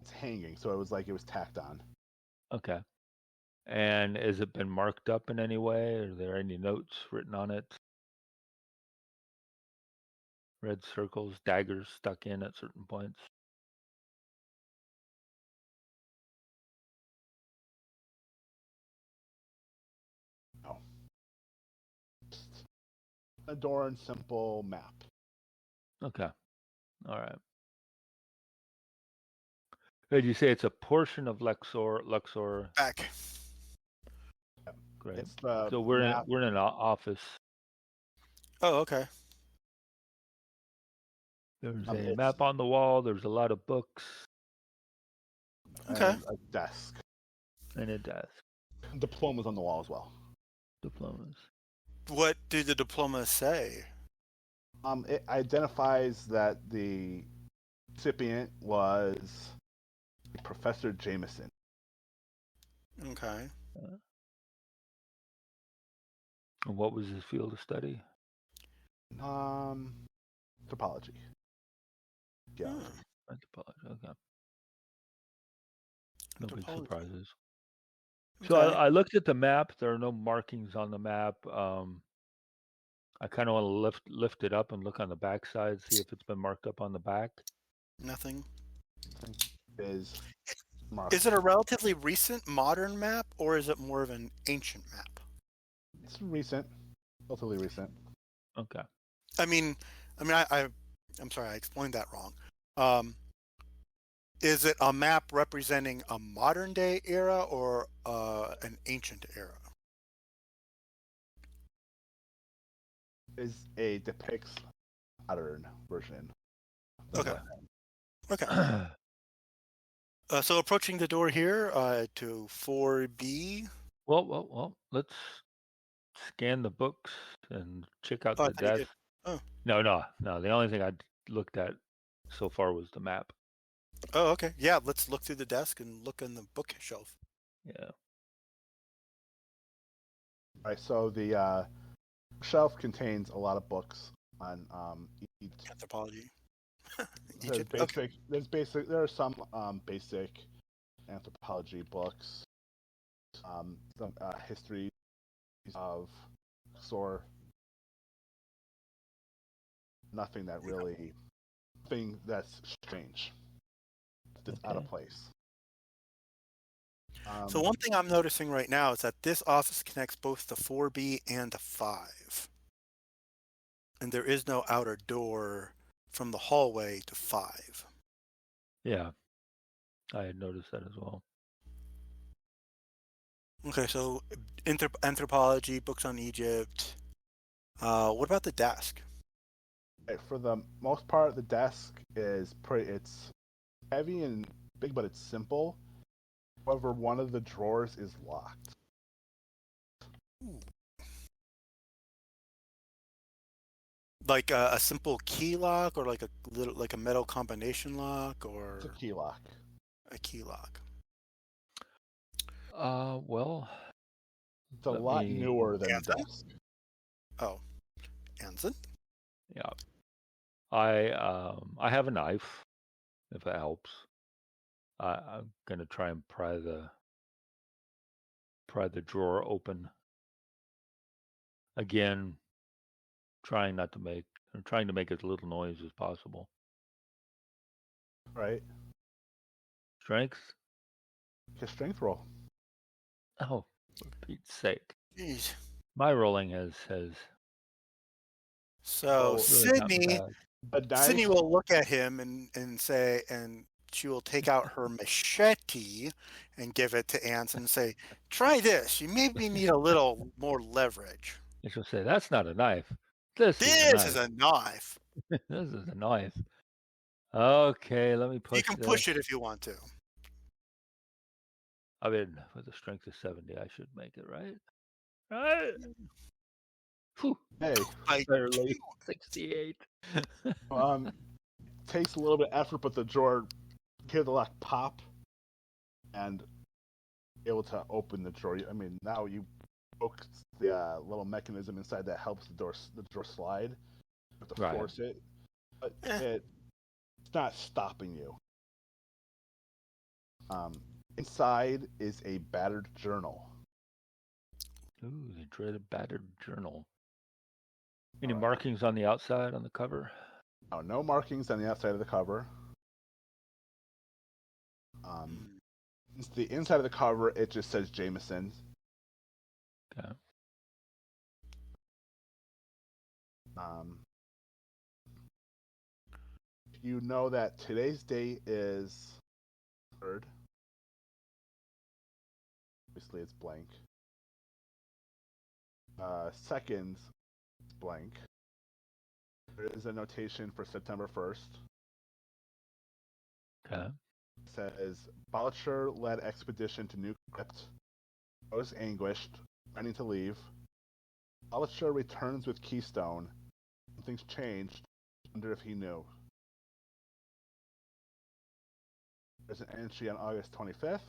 It's hanging, so it was tacked on. Okay. And has it been marked up in any way? Are there any notes written on it? Red circles, daggers stuck in at certain points? No. Just a door and simple map. Okay. All right. Did you say it's a portion of Luxor? Back. Great. So we're in an office. Oh, okay. There's a map on the wall. There's a lot of books. Okay. And a desk. And a desk. Diplomas on the wall as well. Diplomas. What do the diplomas say? It identifies that the recipient was Professor Jameson. Okay. And what was his field of study? Anthropology. Yeah. Anthropology. Okay. No big Anthropology. surprises. Okay. So I looked at the map. There are no markings on the map. I kind of want to lift it up and look on the back side, see if it's been marked up on the back. Nothing. Is it a relatively recent modern map, or is it more of an ancient map? It's recent, relatively recent. Okay. I'm sorry, I explained that wrong. Is it a map representing a modern day era or an ancient era? Depicts modern version. Okay. Okay. So approaching the door here to 4B. Well, let's scan the books and check out the desk. Oh. No. The only thing I looked at so far was the map. Oh, okay. Yeah, let's look through the desk and look in the bookshelf. Yeah. All right. So the shelf contains a lot of books on anthropology. There are some basic anthropology books, some history of Luxor. Nothing that's strange. That's out of place. So one thing I'm noticing right now is that this office connects both the 4B and the 5. And there is no outer door from the hallway to 5. Yeah. I had noticed that as well. Okay, so anthropology, books on Egypt. What about the desk? For the most part, the desk is it's heavy and big, but it's simple. However, one of the drawers is locked. Ooh. Like a simple key lock, or like a metal combination lock, or It's a key lock. a key lock. Well, It's a let lot me. newer than the Anson? desk. Oh, Anson? Yeah. I have a knife, if it helps. I'm gonna try and pry the drawer open. Again, trying to make as little noise as possible. Right. Strength? Make a strength roll. Oh, for Pete's sake. Jeez. My rolling has So really not been Sydney, bad. A knife. Sydney will look at him and say, and she will take out her machete and give it to Anson and say, "Try this. You maybe need a little more leverage. I shall say, that's not a knife. This is a This knife. is a knife. This is a knife. Okay, let me push You can this. push it if you want to." I mean, with a strength of 70, I should make it, right? Right? Whew, Hey, Like, barely 68. takes a little bit of effort, but the drawer, hear the lock pop, and able to open the drawer. I mean, now you broke the little mechanism inside that helps the drawer slide. You have to Right. force it, but it's not stopping you. Inside is a battered journal. Ooh, the dreaded battered journal. Any markings on the outside on the cover? Oh, no markings on the outside of the cover. It's the inside of the cover, it just says Jameson. Okay. You know that today's date is 3rd. Obviously, it's blank. 2nd is blank. There is a notation for September 1st. Okay. It says, Boucher led expedition to New Crypt. I was anguished, planning to leave. Boucher returns with Keystone. Something's changed. Wonder if he knew. There's an entry on August 25th.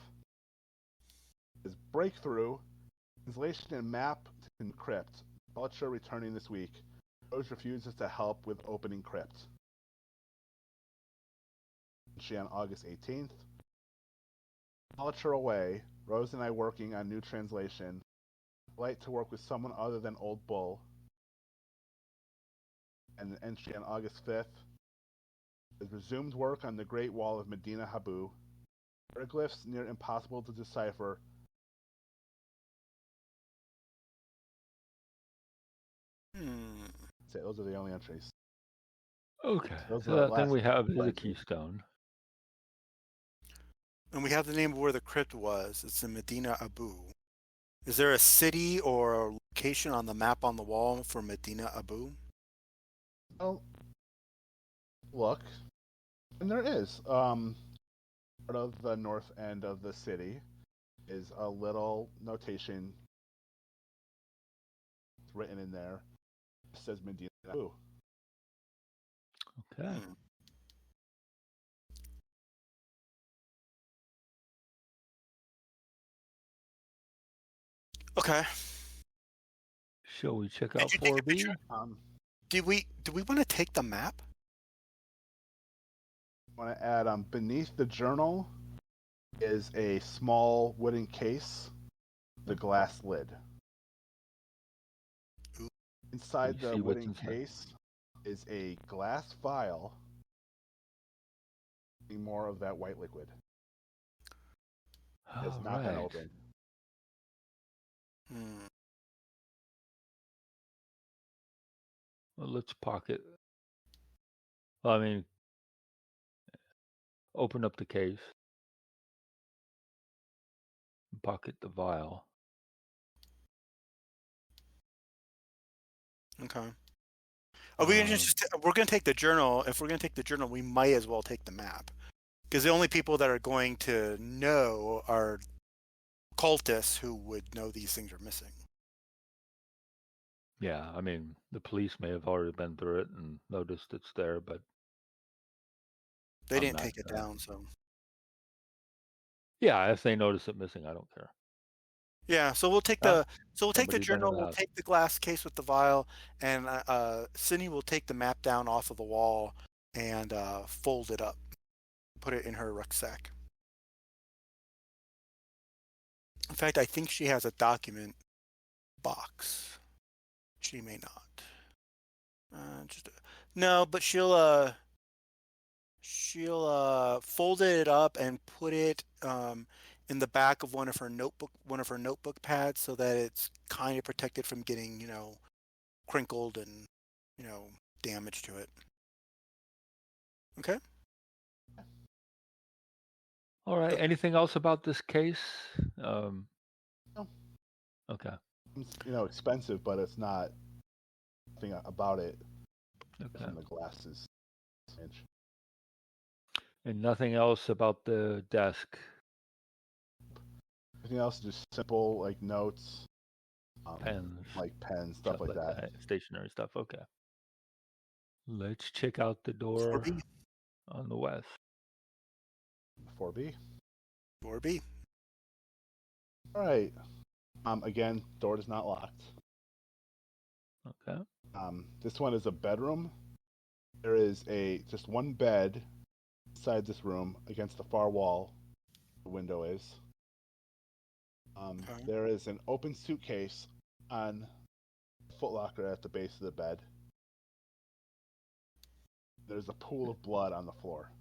Is breakthrough. Translation and map to Crypt. Boucher returning this week. Rose refuses to help with opening Crypt. Entry on August 18th. Boucher away. Rose and I working on new translation. Like to work with someone other than Old Bull. And an entry on August 5th. Has resumed work on the Great Wall of Medina Habu. Hieroglyphs near impossible to decipher. So those are the only entries. Okay. Those So are the that thing last we have is a entries. keystone. And we have the name of where the crypt was. It's in Medina Abu. Is there a city or a location on the map on the wall for Medina Abu? Oh, look, and there is. Part of the north end of the city is a little notation written in there. It says Medina Abu. Okay. Okay. Shall we check out you take a 4B? picture? Do we want to take the map? I want to add beneath the journal is a small wooden case, the glass lid. Ooh. Inside Can you the see what's wooden inside? case is a glass vial. More of that white liquid. It's All not been right. opened. Well, let's pocket. Well, I mean, open up the case. Pocket the vial. Okay. Are we gonna we're gonna take the journal. If we're gonna take the journal, we might as well take the map, because the only people that are going to know are cultists who would know these things are missing. Yeah, I mean, the police may have already been through it and noticed it's there, but They I'm didn't not, take it down, so. yeah, if they notice it missing, I don't care. Yeah, so we'll take Huh? the Somebody's been in journal, the we'll house. take the glass case with the vial, and Cindy will take the map down off of the wall and fold it up, put it in her rucksack. In fact, I think she has a document box. She may not. No, but she'll fold it up and put it in the back of one of her notebook pads so that it's kind of protected from getting, crinkled and, damage to it. Okay? All right. Anything else about this case? No. Okay. It's, expensive, but it's not nothing about it. Okay. From the glasses. And nothing else about the desk. Everything else is just simple, like notes, Pens. like pens, stuff like that. Stationary stuff. Okay. Let's check out the door 4B. on the west. 4B. 4B. All right. Again, door is not locked. Okay. This one is a bedroom. There is just one bed inside this room against the far wall. The window is. Okay. There is an open suitcase on the footlocker at the base of the bed. There's a pool of blood on the floor.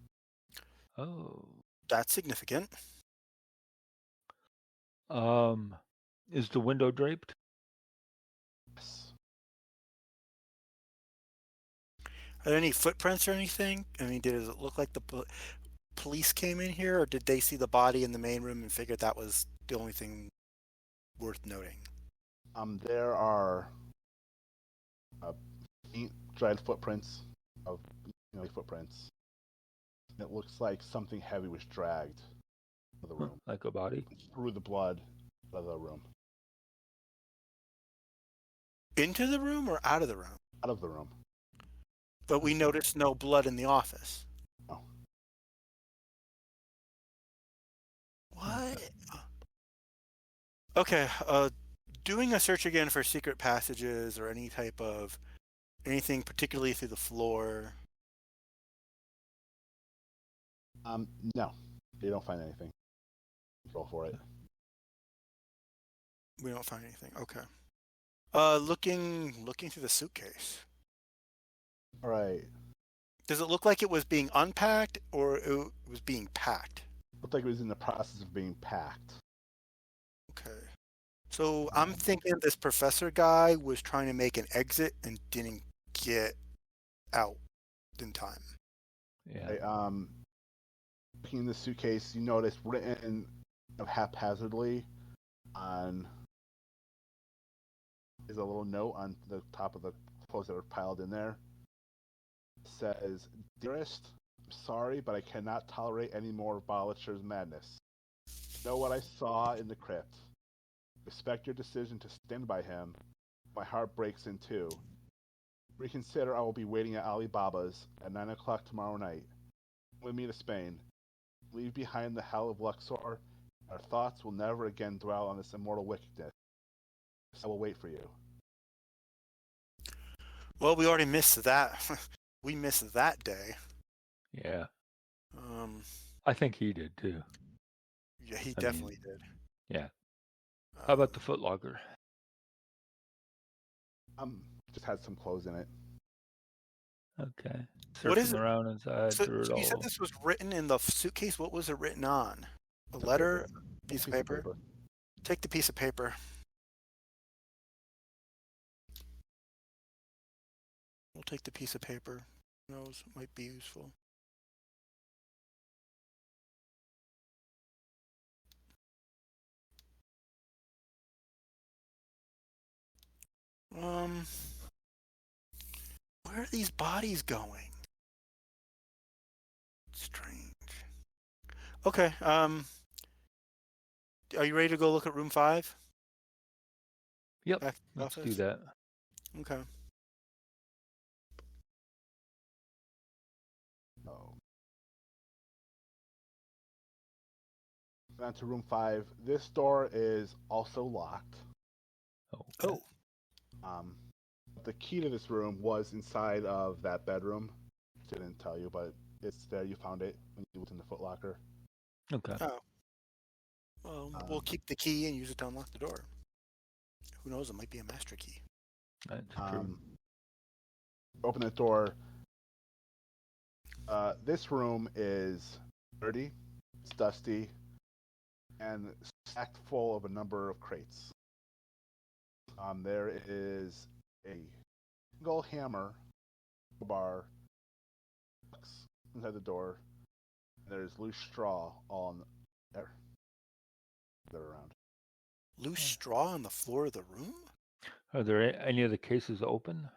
Oh. That's significant. Is the window draped? Yes. Are there any footprints or anything? I mean, does it look like the police came in here, or did they see the body in the main room and figured that was the only thing worth noting? There are dried footprints of footprints. It looks like something heavy was dragged to the room. Like a body? Through the blood of the room. Into the room or out of the room? Out of the room. But we noticed no blood in the office. Oh. What? Okay, doing a search again for secret passages or anything particularly through the floor. No. You don't find anything. Go for it. We don't find anything. Okay. Looking through the suitcase. All right. Does it look like it was being unpacked or it was being packed? Looked like it was in the process of being packed. Okay. So I'm thinking this professor guy was trying to make an exit and didn't get out in time. Yeah. Okay, looking in the suitcase, you notice written haphazardly on is a little note on the top of the clothes that are piled in there. It says, "Dearest, I'm sorry, but I cannot tolerate any more of Bollicher's madness. I know what I saw in the crypt. Respect your decision to stand by him. My heart breaks in two. Reconsider, I will be waiting at Alibaba's at 9 o'clock tomorrow night. With me to Spain. Leave behind the hell of Luxor. Our thoughts will never again dwell on this immortal wickedness. I will wait for you." Well, we already missed that. We missed that day. Yeah. I think he did too. Yeah, he definitely did. Yeah. How about the footlocker? Just had some clothes in it. Okay. What is Searching it? around inside So through it you all. said this was written in the suitcase. What was it written on? A letter? Piece of paper? Take the piece of paper. We'll take the piece of paper. Who knows? It might be useful. Where are these bodies going? Strange. Okay, are you ready to go look at room 5? Yep, let's do that. Okay. Oh. On to room 5. This door is also locked. Okay. Oh. The key to this room was inside of that bedroom. Didn't tell you, but it's there. You found it when you looked in the footlocker. Okay. Oh. Well, we'll keep the key and use it to unlock the door. Who knows? It might be a master key. That's true. Open the door. This room is dirty, it's dusty, and stacked full of a number of crates. There is a single hammer, bar, inside the door. And there's loose straw on there. They're around. Loose straw on the floor of the room? Are there any of the cases open?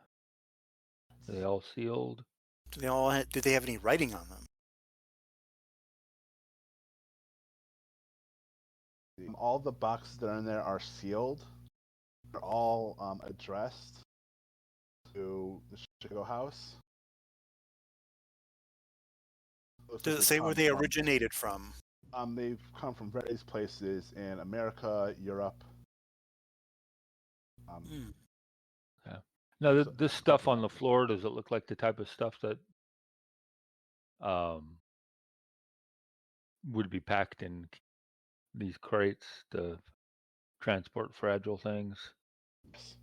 Are they all sealed? Did they have any writing on them? All the boxes that are in there are sealed. They're all addressed to the Chicago house. Does it say where they originated from? They've come from various places in America, Europe. Yeah. Now, this stuff on the floor, does it look like the type of stuff that would be packed in these crates to transport fragile things? Yes.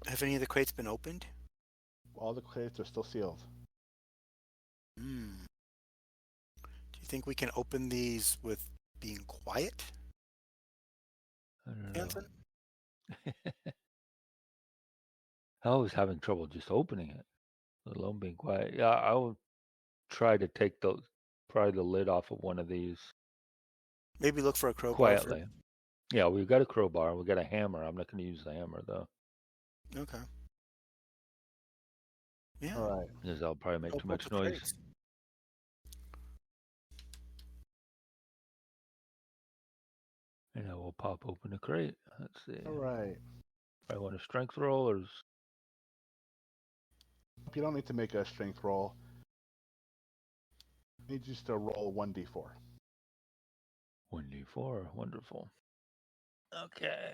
Have any of the crates been opened? All the crates are still sealed. Do you think we can open these with being quiet? I don't know. Anson? I was having trouble just opening it, let alone being quiet. Yeah, I would try to pry the lid off of one of these Maybe look for a crowbar. quietly. Yeah, we've got a crowbar. We've got a hammer. I'm not going to use the hammer, though. Okay. Yeah. All right. Because that'll probably make too much noise. Crates. And I will pop open a crate. Let's see. All right. I want a strength roll or... You don't need to make a strength roll. You need just to roll 1d4. 1d4. Wonderful. Okay.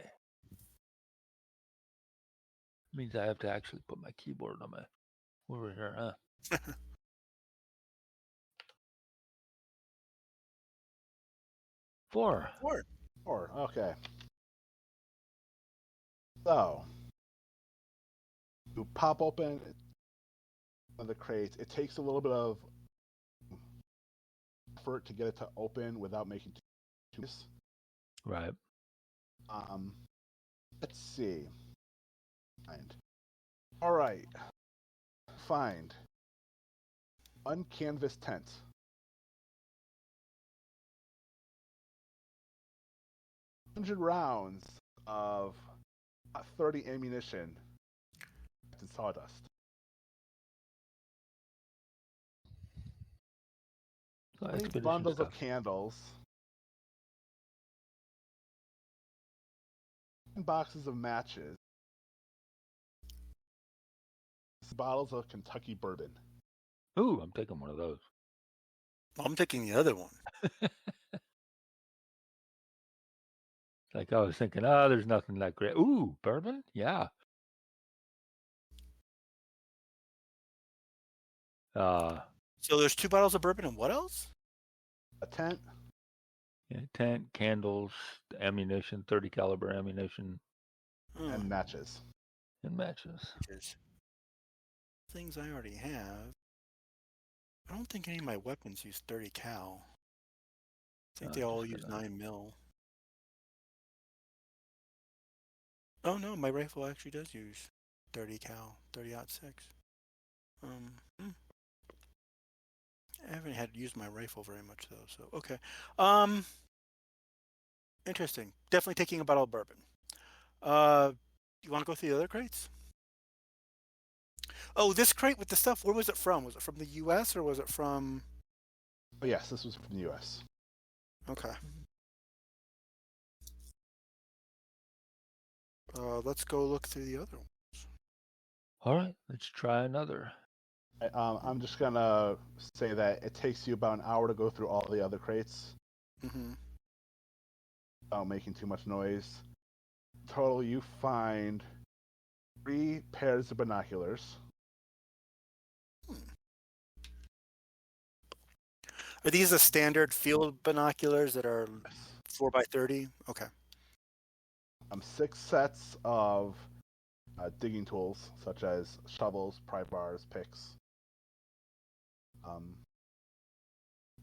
Means I have to actually put my keyboard on my... over here, huh? 4. 4. Okay. So, you pop open one of the crates. It takes a little bit of effort to get it to open without making too much. Right. Let's see. Find. All right. Find. Uncanvas tent. 100 rounds of 30 ammunition and sawdust. So 20 bundles of candles. 10 boxes of matches. Bottles of Kentucky bourbon. Ooh, I'm taking one of those. I'm taking the other one. Like I was thinking, there's nothing that great. Ooh, bourbon? Yeah. So there's 2 bottles of bourbon and what else? A tent. Yeah, tent, candles, ammunition, 30 caliber ammunition. And matches. And matches. Things I already have. I don't think any of my weapons use 30 cal. I think they all use 9 mil. Oh no, my rifle actually does use 30 cal, 30-06. I haven't had to use my rifle very much though, so okay. Interesting. Definitely taking a bottle of bourbon. You want to go through the other crates? Oh, this crate with the stuff, where was it from? Was it from the US or was it from... Oh yes, this was from the US. Okay. Let's go look through the other one. All right, let's try another. I'm just gonna say that it takes you about an hour to go through all the other crates Mm-hmm. without making too much noise. Total, you find 3 pairs of binoculars. Are these the standard field binoculars that are 4x30? Okay. 6 sets of digging tools, such as shovels, pry bars, picks.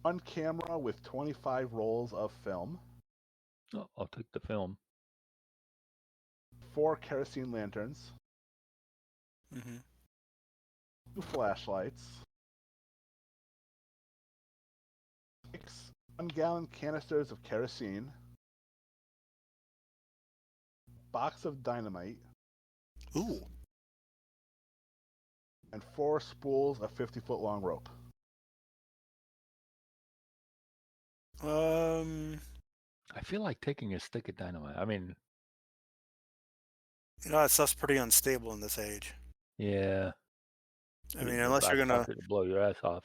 1 camera with 25 rolls of film. Oh, I'll take the film. 4 kerosene lanterns. Mm-hmm. 2 flashlights. 6 1-gallon canisters of kerosene. Box of dynamite. Ooh. And 4 spools of 50-foot long rope. I feel like taking a stick of dynamite. I mean, that stuff's pretty unstable in this age. yeah. I mean, unless you're gonna blow your ass off.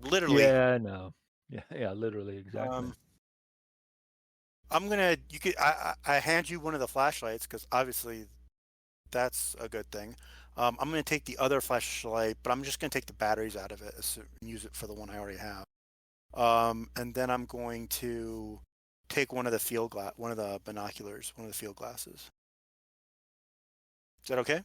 literally. Yeah, no. Yeah, literally, exactly. I'm gonna. You could. I hand you one of the flashlights because obviously, that's a good thing. I'm gonna take the other flashlight, but I'm just gonna take the batteries out of it and use it for the one I already have. And then I'm going to take one of the binoculars, one of the field glasses. Is that okay?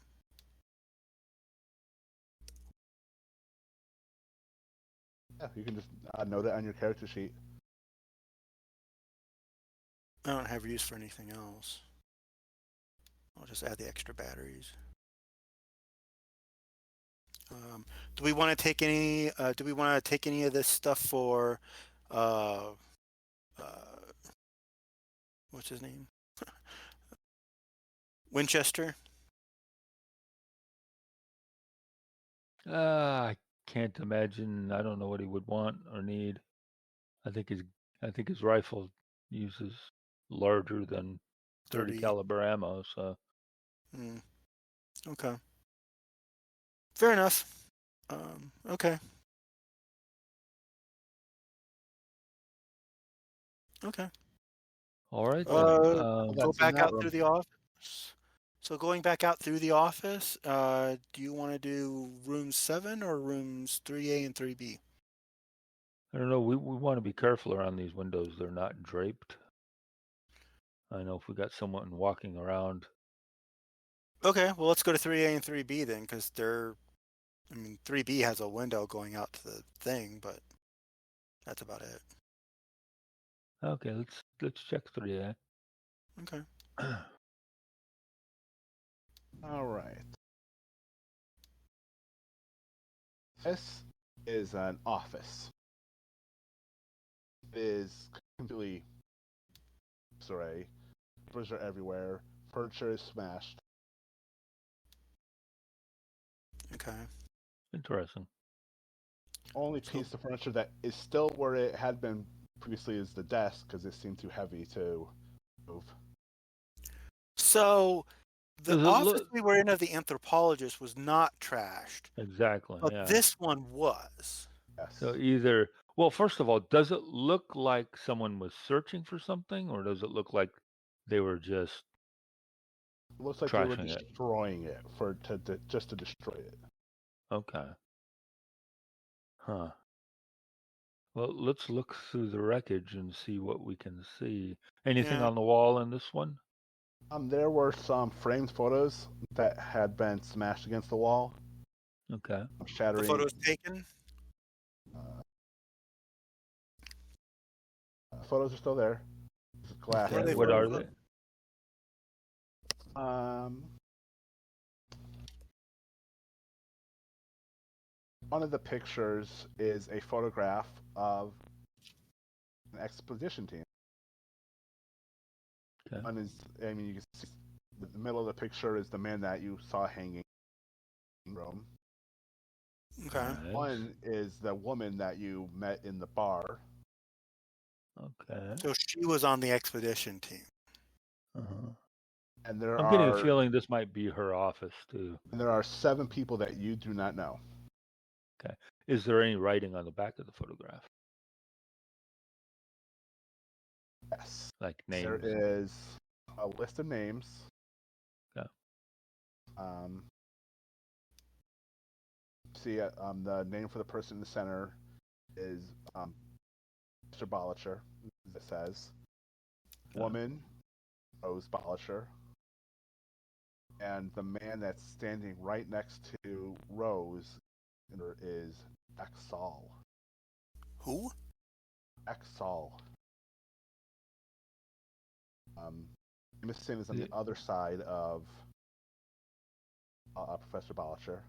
Yeah, you can just note it on your character sheet. I don't have use for anything else. I'll just add the extra batteries. Do we want to take any? Do we want to take any of this stuff for? What's his name? Winchester. I can't imagine. I don't know what he would want or need. I think his rifle uses larger than 30 caliber ammo. So. Okay. Fair enough. Okay. Okay. All right. Go back out through the office. So going back out through the office, do you want to do room 7 or rooms 3A and 3B? I don't know. We want to be careful around these windows. They're not draped. I know if we got someone walking around. Okay, well, let's go to 3A and 3B then, because 3B has a window going out to the thing, but that's about it. Okay, let's check 3A. Okay. All right. This is an office. It is completely disarray. Papers are everywhere. Furniture is smashed. Okay. Interesting. Only piece of furniture that is still where it had been previously is the desk, because it seemed too heavy to move. So the office we were in of the anthropologist was not trashed. Exactly. But yeah. this one was. Yes. So well, first of all, does it look like someone was searching for something, or does it look like they were just? It looks like they were destroying it just to destroy it. Okay. Huh. Well, let's look through the wreckage and see what we can see. Anything on the wall in this one? There were some framed photos that had been smashed against the wall. Okay. Shattering. The photos taken? Photos are still there. Glass. Okay. What are they? One of the pictures is a photograph of an expedition team. Okay. One is, you can see the middle of the picture is the man that you saw hanging in Rome. Okay. Nice. One is the woman that you met in the bar. Okay. So she was on the expedition team. Uh-huh. And there I'm getting a feeling this might be her office too. And there are 7 people that you do not know. Okay. Is there any writing on the back of the photograph? Yes. Like names? There is a list of names. Yeah. The name for the person in the center is Mr. Bollicher, as it says. Yeah. Woman, Rose Bollicher. And the man that's standing right next to Rose is Exal. Who? Exal. Jameson is on the other side of Professor Bollicher.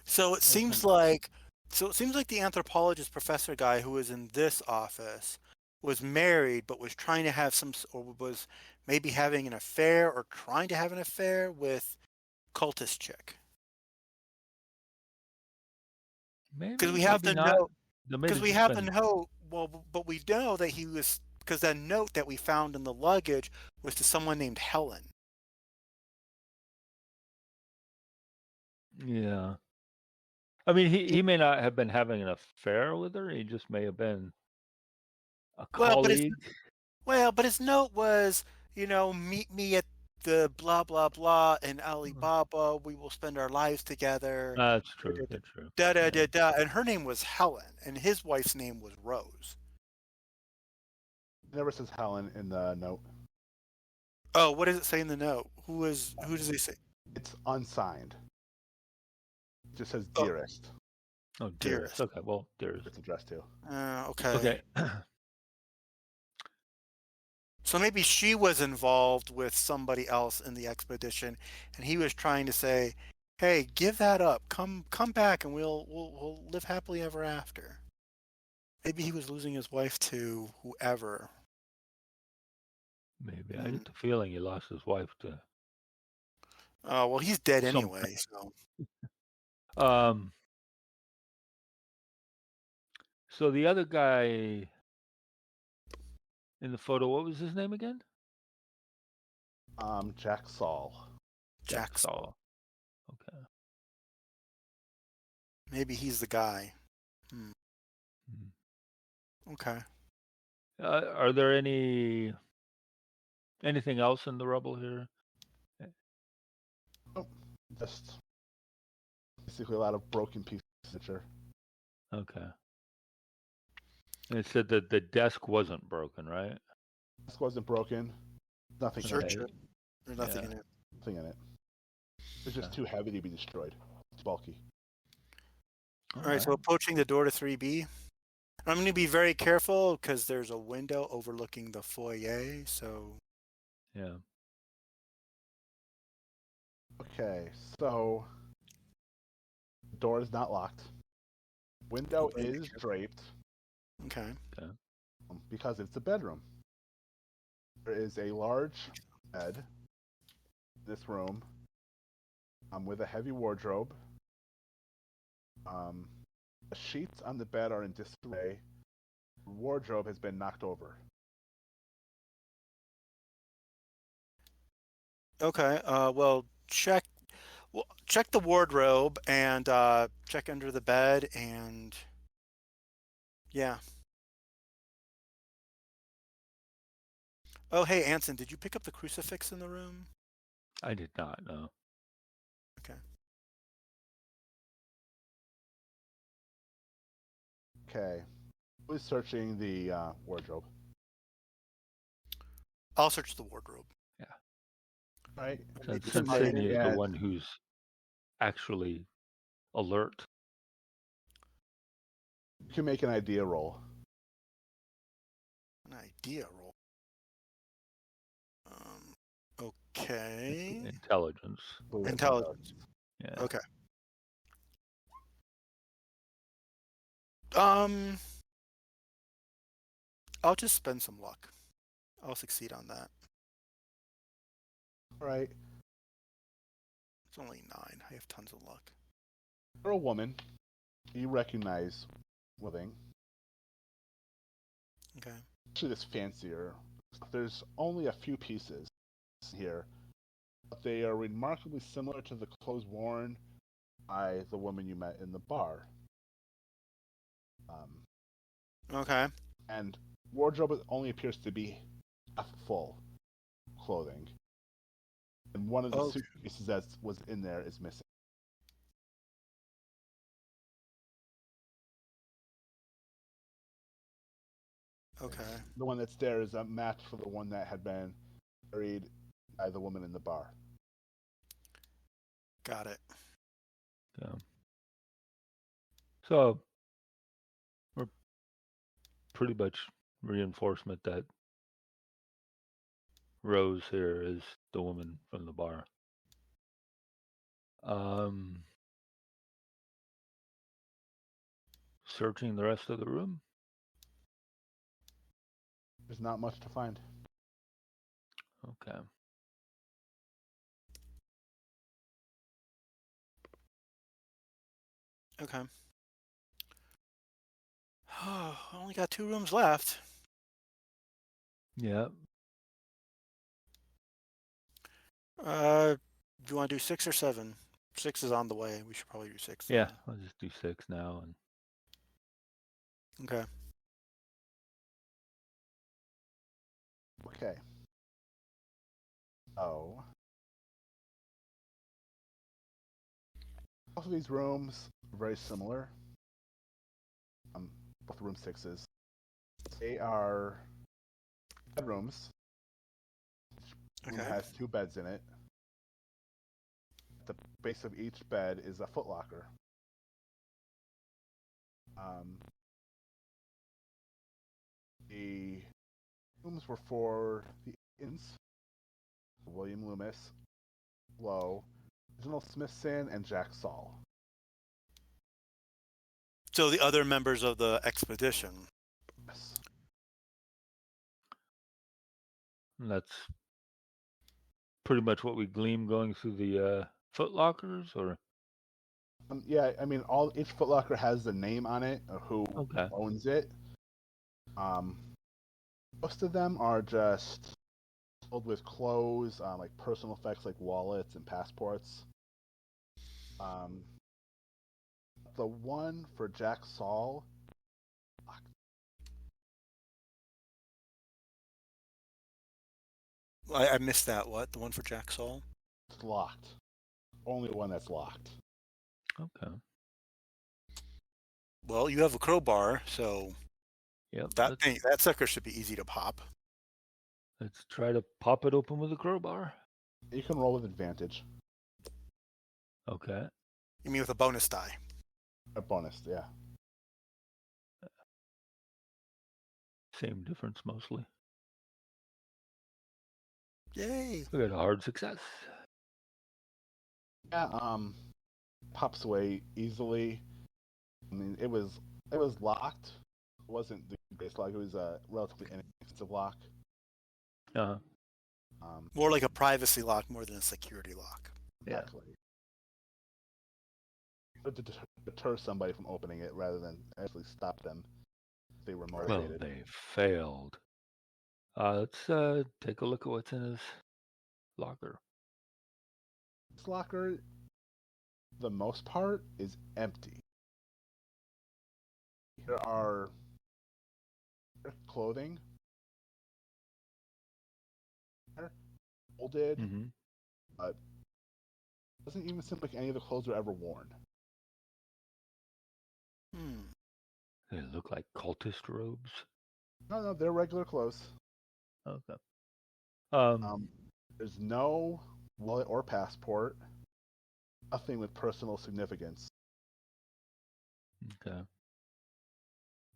So it seems like the anthropologist professor guy who was in this office was married, but was trying to have or was maybe having an affair or trying to have an affair with cultist chick. Because we have the note. Because we have the note. Well, but we know that he was, because that note that we found in the luggage was to someone named Helen. Yeah. I mean, he may not have been having an affair with her. He just may have been a colleague. But his note was, meet me at the blah, blah, blah in Alibaba. We will spend our lives together. That's true. That's true. Da. And her name was Helen, and his wife's name was Rose. It never says Helen in the note. Oh, what does it say in the note? Who does he say? It's unsigned. It just says dearest. Oh, dearest. Okay, well, dearest. It's addressed to. Okay. Okay. So maybe she was involved with somebody else in the expedition, and he was trying to say, "Hey, give that up. Come back, and we'll live happily ever after." Maybe he was losing his wife to whoever. Maybe. I get the feeling he lost his wife to. Oh, well, he's dead anyway. So. So the other guy in the photo, what was his name again? Jack Saul. Jack Saul. Okay. Maybe he's the guy. Okay. Are there anything else in the rubble here? Oh, just basically a lot of broken pieces of furniture. Okay. And it said that the desk wasn't broken, right? The desk wasn't broken. Nothing in it. There's nothing in it. Nothing in it. It's just too heavy to be destroyed. It's bulky. All right, so approaching the door to 3B. I'm going to be very careful because there's a window overlooking the foyer, so... Yeah. Okay, so... The door is not locked. Window is draped. Okay. Because it's a bedroom. There is a large bed in this room with a heavy wardrobe. The sheets on the bed are in disarray. The wardrobe has been knocked over. Okay. Well, check the wardrobe and check under the bed and yeah. Oh, hey, Anson, did you pick up the crucifix in the room? I did not, no. Okay. Okay. Who's searching the wardrobe? I'll search the wardrobe. Yeah. Right. Since Sydney is the one who's actually alert. You can make an idea roll. An idea roll. Okay. Intelligence. Intelligence. Yeah. Okay. I'll just spend some luck. I'll succeed on that. All right. It's only 9. I have tons of luck. For a woman, you recognize living. Okay. Actually, this fancier There's only a few pieces here, but they are remarkably similar to the clothes worn by the woman you met in the bar. Okay. And wardrobe only appears to be half full clothing, and one of the suitcases that was in there is missing. Okay. The one that's there is a match for the one that had been carried by the woman in the bar. Got it. Yeah. So we're pretty much reinforcement that Rose here is the woman from the bar. Searching the rest of the room. There's not much to find. Okay. Okay. Oh, only got 2 rooms left. Yeah. Do you want to do 6 or 7? 6 is on the way. We should probably do 6. Yeah, I'll just do 6 now. And okay. Okay. So, both of these rooms are very similar. Both room 6s. They are bedrooms. Okay. Room has 2 beds in it. At the base of each bed is a footlocker. The rooms were for the Indians, William Loomis, Lowe, Reginald Smithson, and Jack Saul. So the other members of the expedition. Yes. And that's pretty much what we glean going through the footlockers, or? Yeah, I mean, each footlocker has the name on it of who owns it. Most of them are just filled with clothes, like personal effects, like wallets and passports. The one for Jack Saul. I missed that. What? The one for Jack Saul? It's locked. Only one that's locked. Okay. Well, you have a crowbar, so yep, that sucker should be easy to pop. Let's try to pop it open with a crowbar. You can roll with advantage. Okay. You mean with a bonus die? A bonus, yeah. Same difference mostly. Yay! We got a hard success. Yeah, pops away easily. I mean, it was locked. It wasn't the base lock. It was a relatively inexpensive lock. Uh-huh. More like a privacy lock more than a security lock. Exactly. But to deter somebody from opening it rather than actually stop them if they were motivated. Well, they failed. Let's take a look at what's in his locker. This locker, for the most part, is empty. There are clothing folded, but it doesn't even seem like any of the clothes were ever worn. They look like cultist robes. No, they're regular clothes. Okay. There's no wallet or passport. Nothing with personal significance. Okay.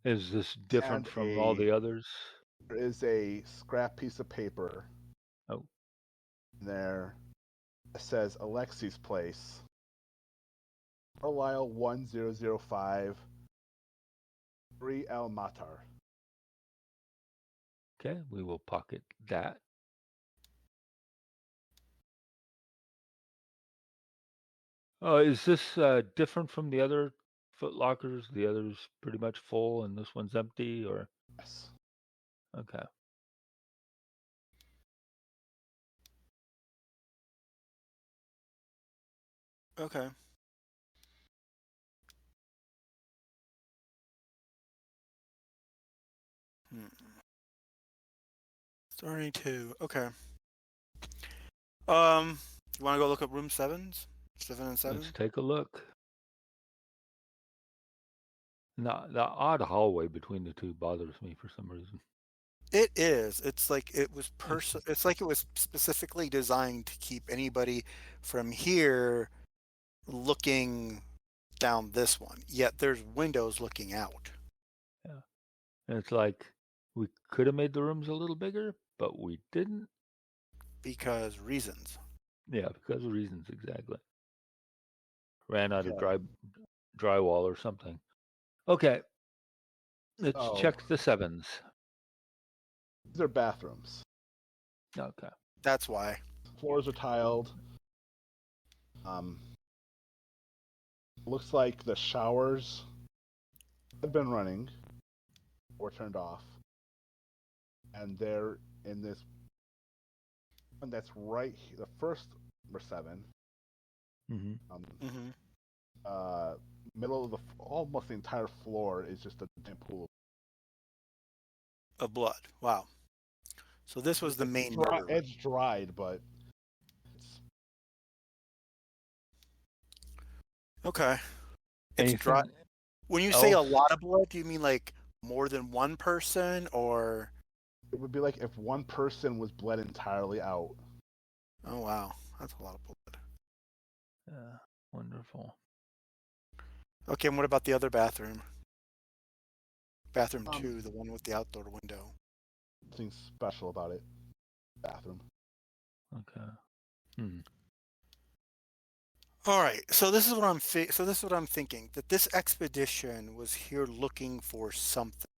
Is this different from all the others? There is a scrap piece of paper. Oh. There it says Alexi's place. Carlisle 1005 3 El Matar. Okay, we will pocket that. Is this different from the other footlockers? The other's pretty much full and this one's empty, or? Yes. Okay. Okay. Starting to. Okay. You want to go look at room 7s? 7 and 7? Let's take a look. No, the odd hallway between the two bothers me for some reason. It is. It's like it was It's like it was specifically designed to keep anybody from here looking down this one. Yet there's windows looking out. Yeah. And it's like we could have made the rooms a little bigger, but we didn't. Because reasons. Yeah, because of reasons, exactly. Ran out of drywall or something. Okay. Let's check the 7s. These are bathrooms. Okay. That's why. Floors are tiled. Looks like the showers have been running or turned off. And they're in this one that's right here, the first number 7. Middle of almost the entire floor is just a pool of blood. Wow. So this was the main. It's dried, but okay. It's dry. When you say a lot of blood, do you mean like more than one person, or? It would be like if one person was bled entirely out. Oh wow, that's a lot of blood. Yeah, wonderful. Okay, and what about the other bathroom? Bathroom 2, the one with the outdoor window. Nothing special about it. Bathroom. Okay. All right, so this is what I'm thinking, that this expedition was here looking for something,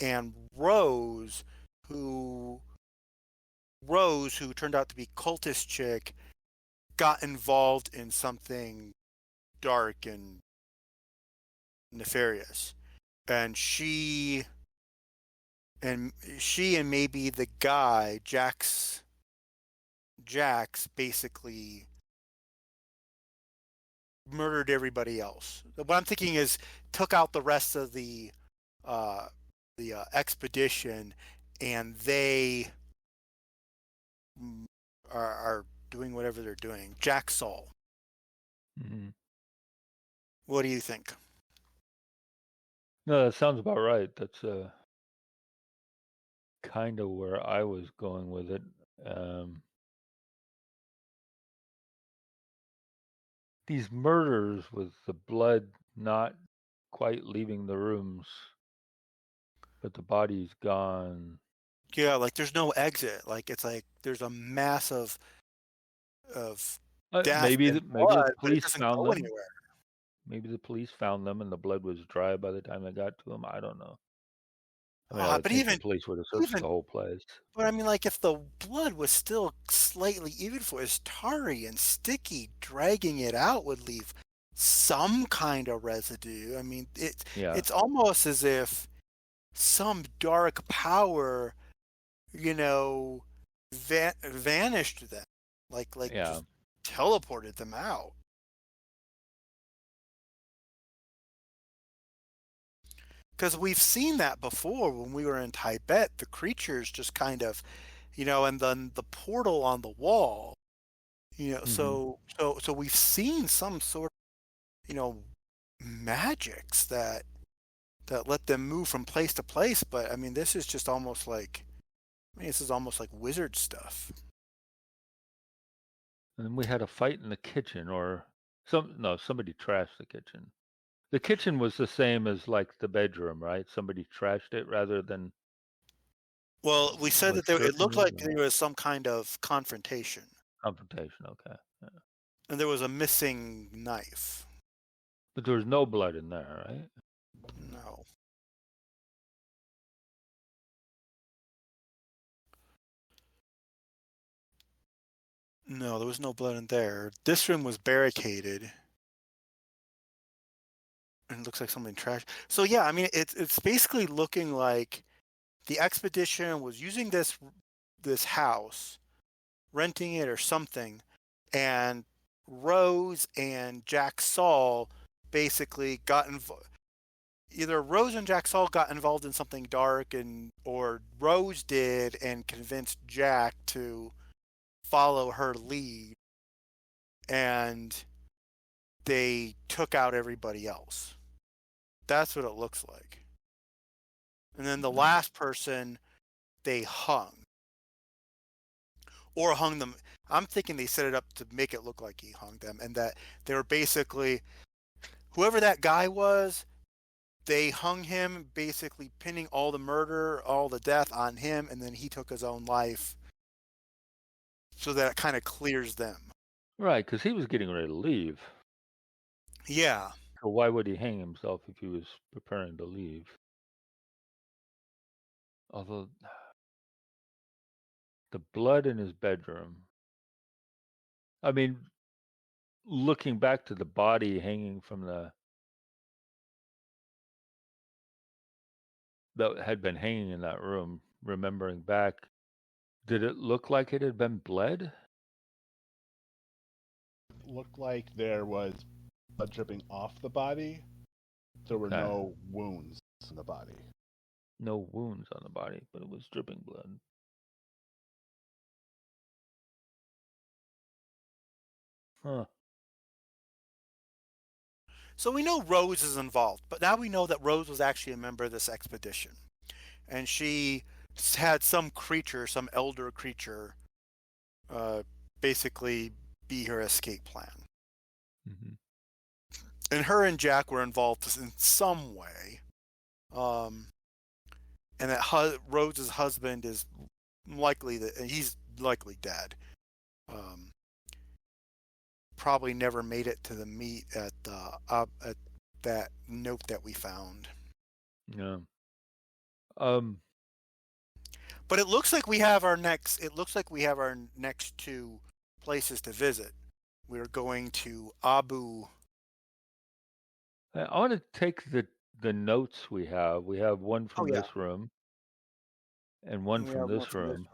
and Rose, who turned out to be cultist chick, got involved in something dark and nefarious, and she and maybe the guy Jax basically murdered everybody else. What I'm thinking is took out the rest of the expedition, and they are doing whatever they're doing. Jack Saul. What do you think? No, that sounds about right. That's kind of where I was going with it. These murders with the blood not quite leaving the rooms, but the body's gone. Yeah, like there's no exit. Like it's like there's a mass of death maybe and the blood, police but it doesn't found go them. anywhere. Maybe the police found them and the blood was dry by the time they got to them. I don't know. I mean, But even the police would have searched the whole place. But I mean, like if the blood was still slightly, even if it was tarry and sticky, dragging it out would leave some kind of residue. I mean, it's almost as if some dark power, vanished them, like just teleported them out. Because we've seen that before when we were in Tibet. The creatures just kind of, and then the portal on the wall, so we've seen some sort of, magics that let them move from place to place. But I mean, this is just almost like, wizard stuff. And we had a fight in the kitchen, or somebody trashed the kitchen. The kitchen was the same as like the bedroom, right? Somebody trashed it rather than. Well, we said that it looked like there was some kind of confrontation. Confrontation, okay. Yeah. And there was a missing knife. But there was no blood in there, right? No. No, there was no blood in there. This room was barricaded. And it looks like something trashed. So yeah, I mean, it's basically looking like the expedition was using this house, renting it or something, and Rose and Jack Saul basically got involved. Either Rose and Jack Saul got involved in something dark, or Rose did and convinced Jack to follow her lead, and they took out everybody else. That's what it looks like. And then the last person they hung. Or hung them. I'm thinking they set it up to make it look like he hung them, and that they were basically, whoever that guy was, they hung him, basically pinning all the murder, all the death on him, and then he took his own life, so that it kind of clears them. Right, because he was getting ready to leave. Yeah. So why would he hang himself if he was preparing to leave? Although the blood in his bedroom. I mean, looking back to the body hanging from that had been hanging in that room, remembering back, did it look like it had been bled? It looked like there was blood dripping off the body. There were no wounds in the body. No wounds on the body, but it was dripping blood. Huh. So we know Rose is involved, but now we know that Rose was actually a member of this expedition. And she had some creature, some elder creature, basically be her escape plan. Mm-hmm. And her and Jack were involved in some way. And that Rose's husband is he's likely dead. Probably never made it to the meet at that note that we found. Yeah. But it looks like we have our next two places to visit. We're going to Abu. I want to take the notes we have. We have one from this room and one from this room.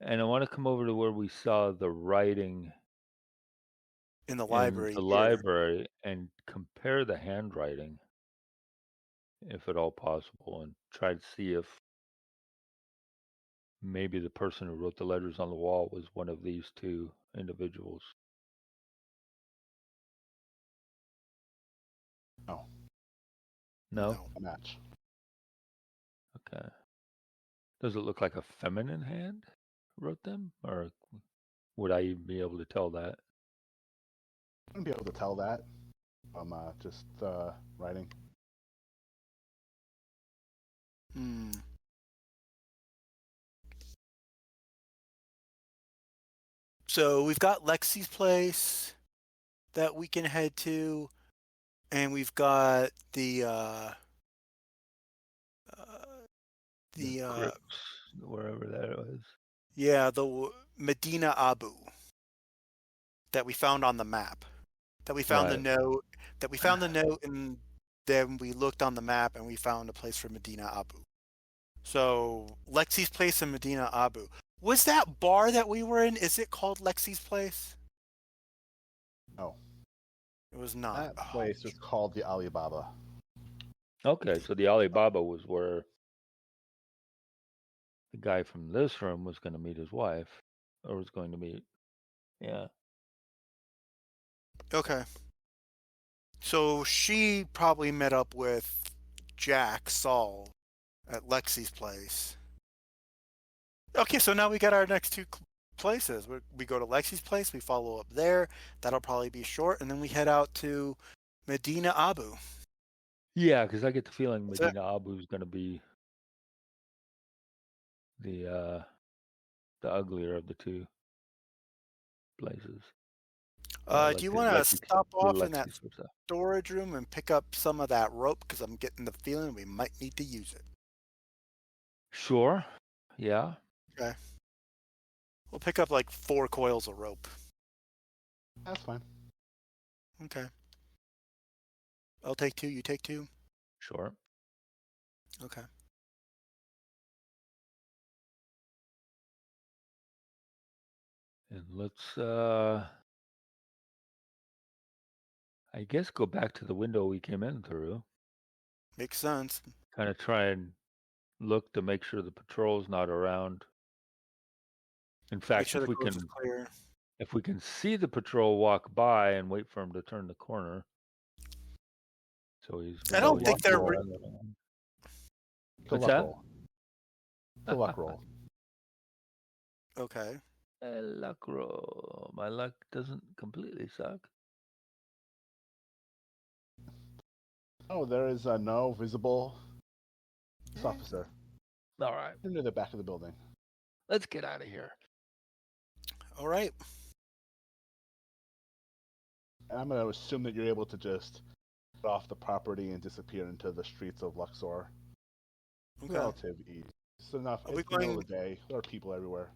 And I want to come over to where we saw the writing in the library. In the library, and compare the handwriting, if at all possible, and try to see if maybe the person who wrote the letters on the wall was one of these two individuals. No? A match. Okay. Does it look like a feminine hand wrote them? Or would I even be able to tell that? I wouldn't be able to tell that from just writing. So we've got Lexi's place that we can head to, and we've got the Crypts, wherever that was. Yeah, the Medina Abu that we found on the map. That we found the note. That we found the note, and then we looked on the map and we found a place for Medina Abu. So Lexi's place in Medina Abu. Was that bar that we were in? Is it called Lexi's place? No. It was not. That place was called the Alibaba. Okay, so the Alibaba was where the guy from this room was going to meet his wife, or was going to meet. Yeah. Okay. So she probably met up with Jack Saul at Lexi's place. Okay, so now we got our next two places. We go to Lexi's place, we follow up there. That'll probably be short, and then we head out to Medina Abu. Yeah, because I get the feeling Medina Abu is going to be the uglier of the two places. Do you want to stop off in that storage room and pick up some of that rope? Because I'm getting the feeling we might need to use it. Sure. Yeah. Okay. We'll pick up like 4 coils of rope. That's fine. Okay. I'll take 2. You take 2? Sure. Okay. And let's I guess go back to the window we came in through. Makes sense. Kind of try and look to make sure the patrol's not around. In Make fact, sure the coast is clear. if we can see the patrol walk by and wait for him to turn the corner. So he's. I don't think they're. What's that? The luck roll. Okay. Luck roll. My luck doesn't completely suck. Oh, there is no visible officer. All right. Into the back of the building. Let's get out of here. All right. And I'm going to assume that you're able to just get off the property and disappear into the streets of Luxor. Okay. Relative ease. It's enough. It's the middle of the day. There are people everywhere.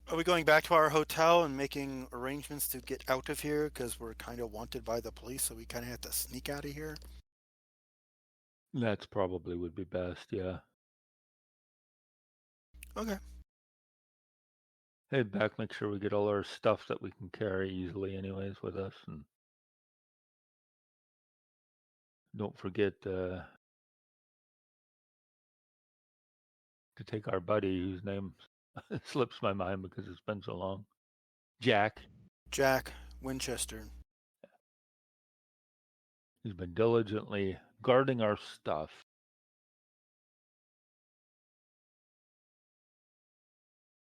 Are we going back to our hotel and making arrangements to get out of here because we're kind of wanted by the police, so we kind of have to sneak out of here? That's probably would be best, yeah. Okay. Head back, make sure we get all our stuff that we can carry easily anyways with us, and don't forget to take our buddy whose name slips my mind because it's been so long. Jack Winchester. He's been diligently guarding our stuff.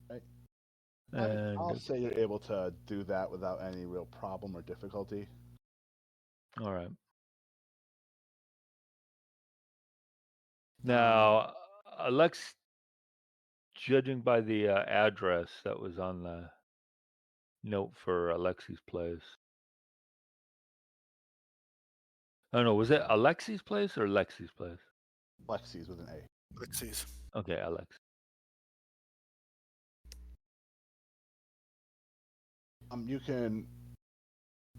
Right. And I'll say you're able to do that without any real problem or difficulty. All right. Now, Alex, judging by the address that was on the note for Alexi's place. I don't know, was it Alexi's place or Lexi's place? Lexi's with an A. Lexi's. Okay, Alex. You can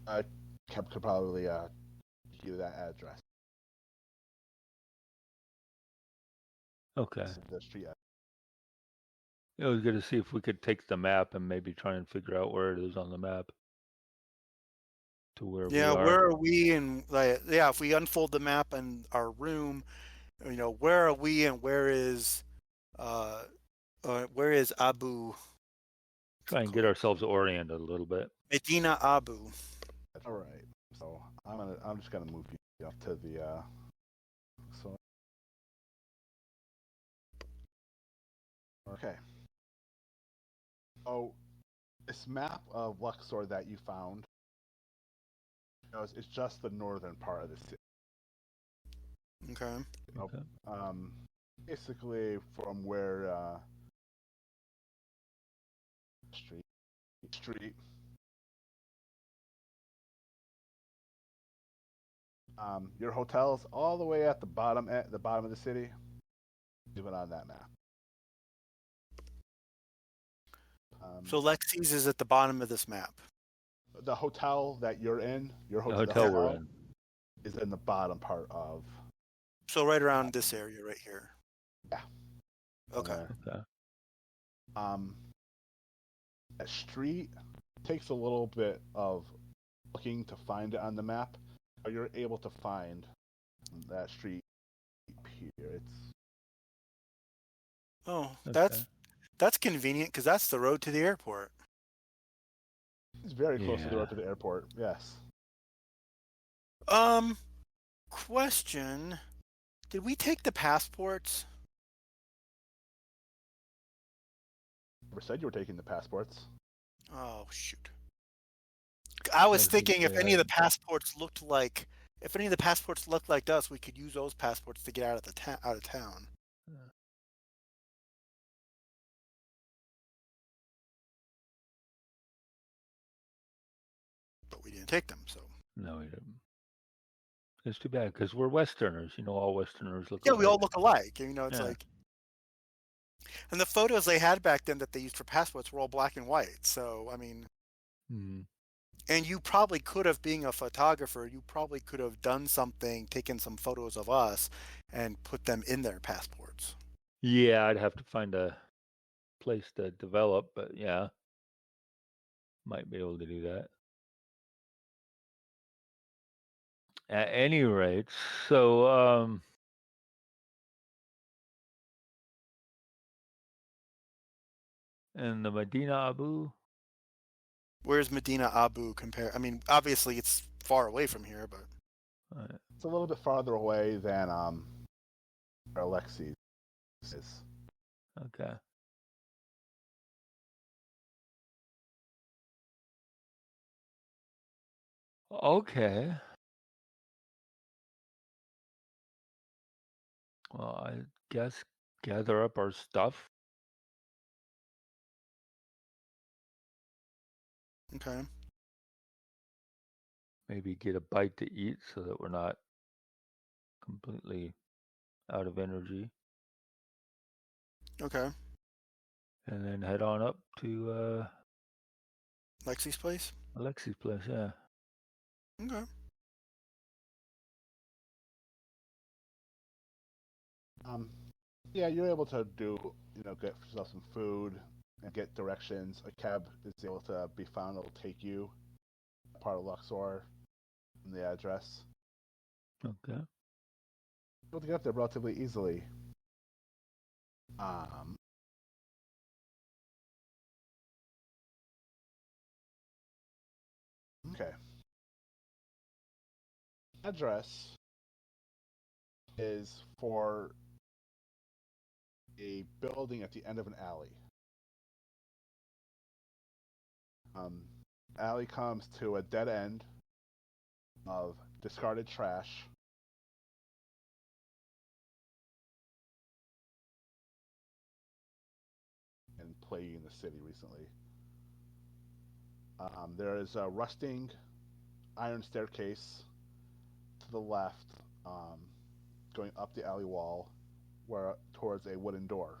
could probably give you that address. Okay. The street address. It was good to see if we could take the map and maybe try and figure out where it is on the map. To where we are. Where are we? And if we unfold the map in our room, where are we and where is Abu? Try and get ourselves oriented a little bit. Medina Abu. All right. So I'm just gonna move you up to the so. Okay. So this map of Luxor that you found, it's just the northern part of the city. Okay. Basically from where street. Your hotel's all the way at the bottom of the city. Even on that map. So Lexi's is at the bottom of this map. The hotel that you're in, the hotel we're in, is in the bottom part of. So right around this area right here. Yeah. Okay. That street takes a little bit of looking to find it on the map, but you're able to find that street here. That's convenient because that's the road to the airport. It's very close to the road to the airport. Yes. Question: did we take the passports? Never said you were taking the passports. Oh shoot! I was thinking if any of the passports looked like us, we could use those passports to get out of town. But we didn't take them, so. No, we didn't. It's too bad because we're Westerners. All Westerners look. Yeah, we all look alike. It's like. And the photos they had back then that they used for passports were all black and white. So I mean. And you probably could have, being a photographer, done something, taken some photos of us, and put them in their passports. Yeah, I'd have to find a place to develop, but yeah, might be able to do that. At any rate, so and the Medina Abu. Where's Medina Abu compare? I mean, obviously it's far away from here, but It's a little bit farther away than where Alexis is. Okay. Okay. Well, I guess gather up our stuff. okay. Maybe get a bite to eat so that we're not completely out of energy. Okay. And then head on up to Lexi's place? Alexi's place, yeah. Okay. Yeah, you're able to get yourself some food and get directions. A cab is able to be found. It'll take you part of Luxor and the address. Okay. Able to get there relatively easily. Okay. Address is for a building at the end of an alley. Alley comes to a dead end of discarded trash. And plaguing the city recently. There is a rusting iron staircase to the left, going up the alley wall, towards a wooden door.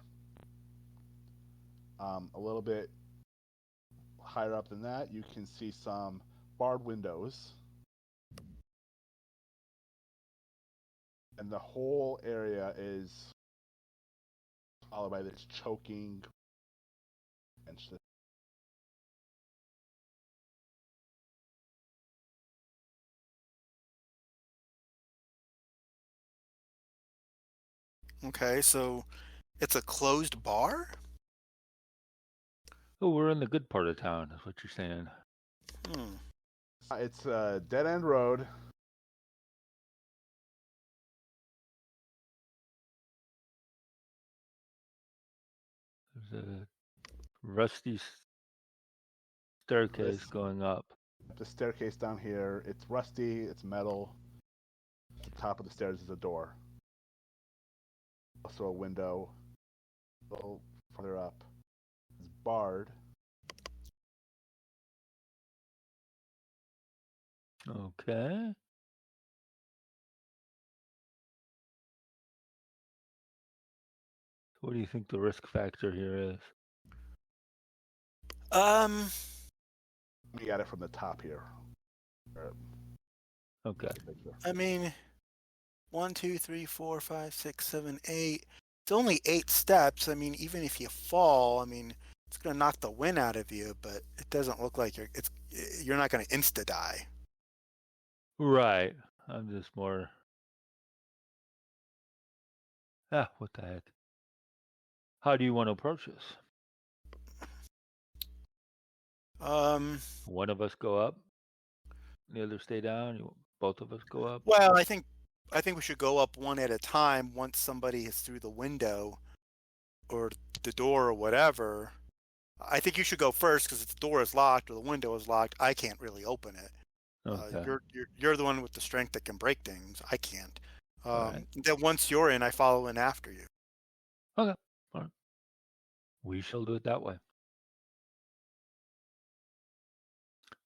A little bit higher up than that, you can see some barred windows, and the whole area is followed by this choking and Okay, so it's a closed bar? Oh, we're in the good part of town, is what you're saying. It's a dead end road. There's a rusty staircase going up. The staircase down here, it's rusty, it's metal. At the top of the stairs is a door. Also a window. A little further up. It's barred. Okay. What do you think the risk factor here is? We got it from the top here. Okay. I mean, 1, 2, 3, 4, 5, 6, 7, 8. It's only 8 steps. I mean, even if you fall, I mean, it's gonna knock the wind out of you, but it doesn't look like you're not gonna insta die. Right. I'm just more. What the heck? How do you want to approach this? One of us go up, the other stay down. Both of us go up. Well, I think we should go up one at a time. Once somebody is through the window or the door or whatever, I think you should go first because if the door is locked or the window is locked, I can't really open it. Okay. You're the one with the strength that can break things. I can't. Right. Then once you're in, I follow in after you. Okay. All right. We shall do it that way.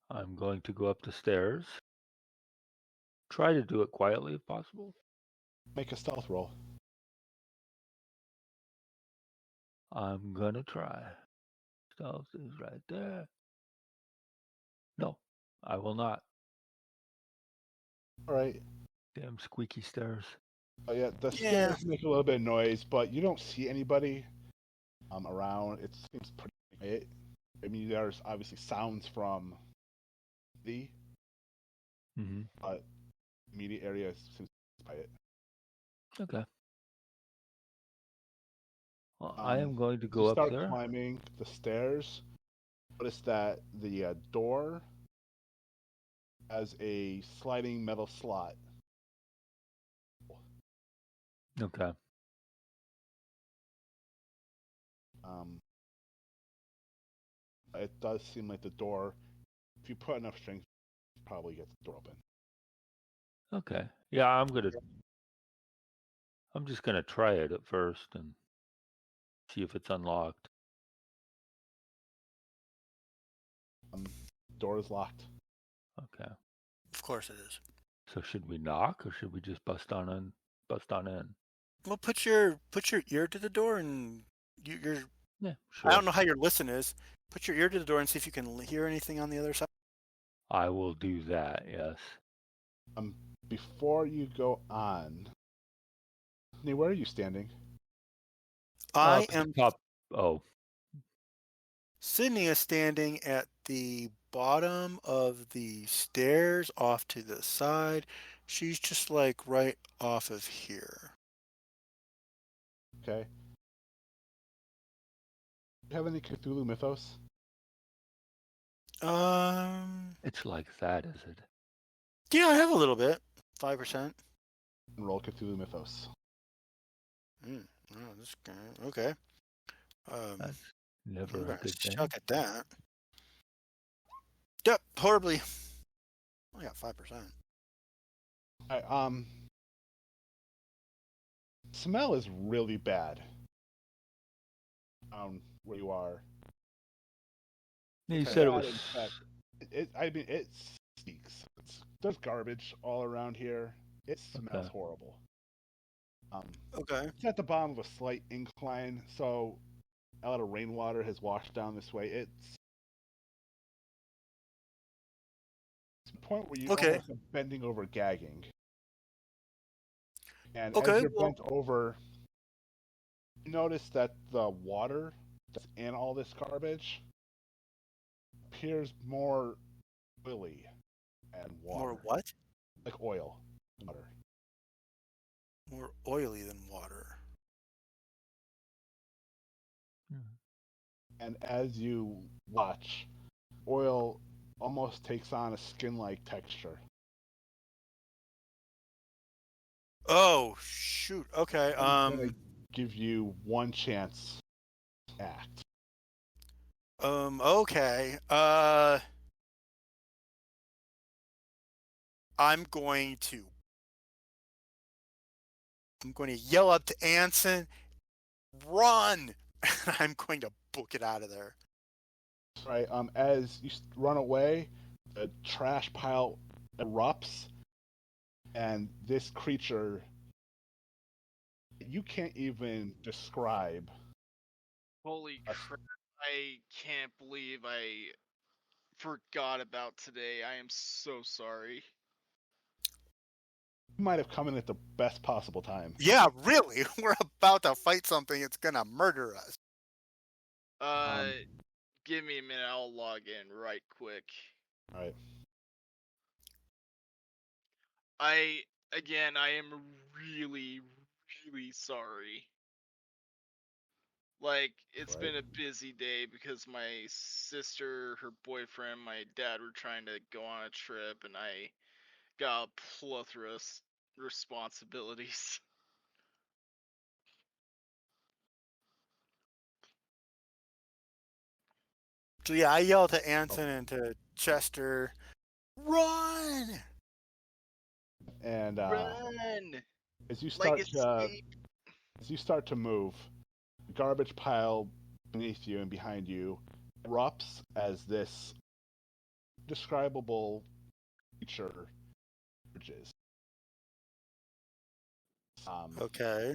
I'm going to go up the stairs. Try to do it quietly if possible. Make a stealth roll. I'm gonna try. Stealth is right there. No, I will not. All right. Damn squeaky stairs. Oh yeah, the stairs make a little bit of noise, but you don't see anybody around. It seems pretty quiet. I mean, there's obviously sounds from but immediate area since by it. Okay. Well, I am going to as go you up start there. climbing the stairs. Notice that the door has a sliding metal slot. Okay. It does seem like the door, if you put enough strength, you probably get the door open. Okay. Yeah, I'm just gonna try it at first and see if it's unlocked. Door is locked. Okay. Of course it is. So should we knock or should we just bust on in? Well, put your ear to the door and you're. Yeah, sure. I don't know how your listen is. Put your ear to the door and see if you can hear anything on the other side. I will do that. Yes. Before you go on, where are you standing? I am. Top. Oh. Sydney is standing at the bottom of the stairs off to the side. She's just like right off of here. Okay. Do you have any Cthulhu Mythos? It's like that, is it? Yeah, I have a little bit. 5%. Roll Cthulhu Mythos. Oh, this guy. Okay. That's never I'm a gonna good thing. suck at that. Yep, horribly. I got 5%. Smell is really bad. Where you are. You said it was. It stinks. There's garbage all around here. It smells horrible. Okay. It's at the bottom of a slight incline, so a lot of rainwater has washed down this way. It's the point where you almost are bending over gagging. And as you're bent over, you notice that the water that's in all this garbage appears more oily and water. More what? Like oil. Water. More oily than water. And as you watch, oil almost takes on a skin-like texture. Oh, shoot. Okay. I'm gonna give you one chance to act. Okay. I'm going to yell up to Anson, run! I'm going to book it out of there. Right. As you run away, the trash pile erupts, and this creature you can't even describe. Holy crap! I can't believe I forgot about today. I am so sorry. You might have come in at the best possible time. Yeah, really. We're about to fight something. It's gonna murder us. Give me a minute. I'll log in right quick. All right. I am really, really sorry. Like, it's been a busy day because my sister, her boyfriend, my dad were trying to go on a trip, and I got a plethora of responsibilities. So yeah, I yell to Anson and to Chester, run! And Run! as you start to move, the garbage pile beneath you and behind you erupts as this indescribable creature emerges. Okay.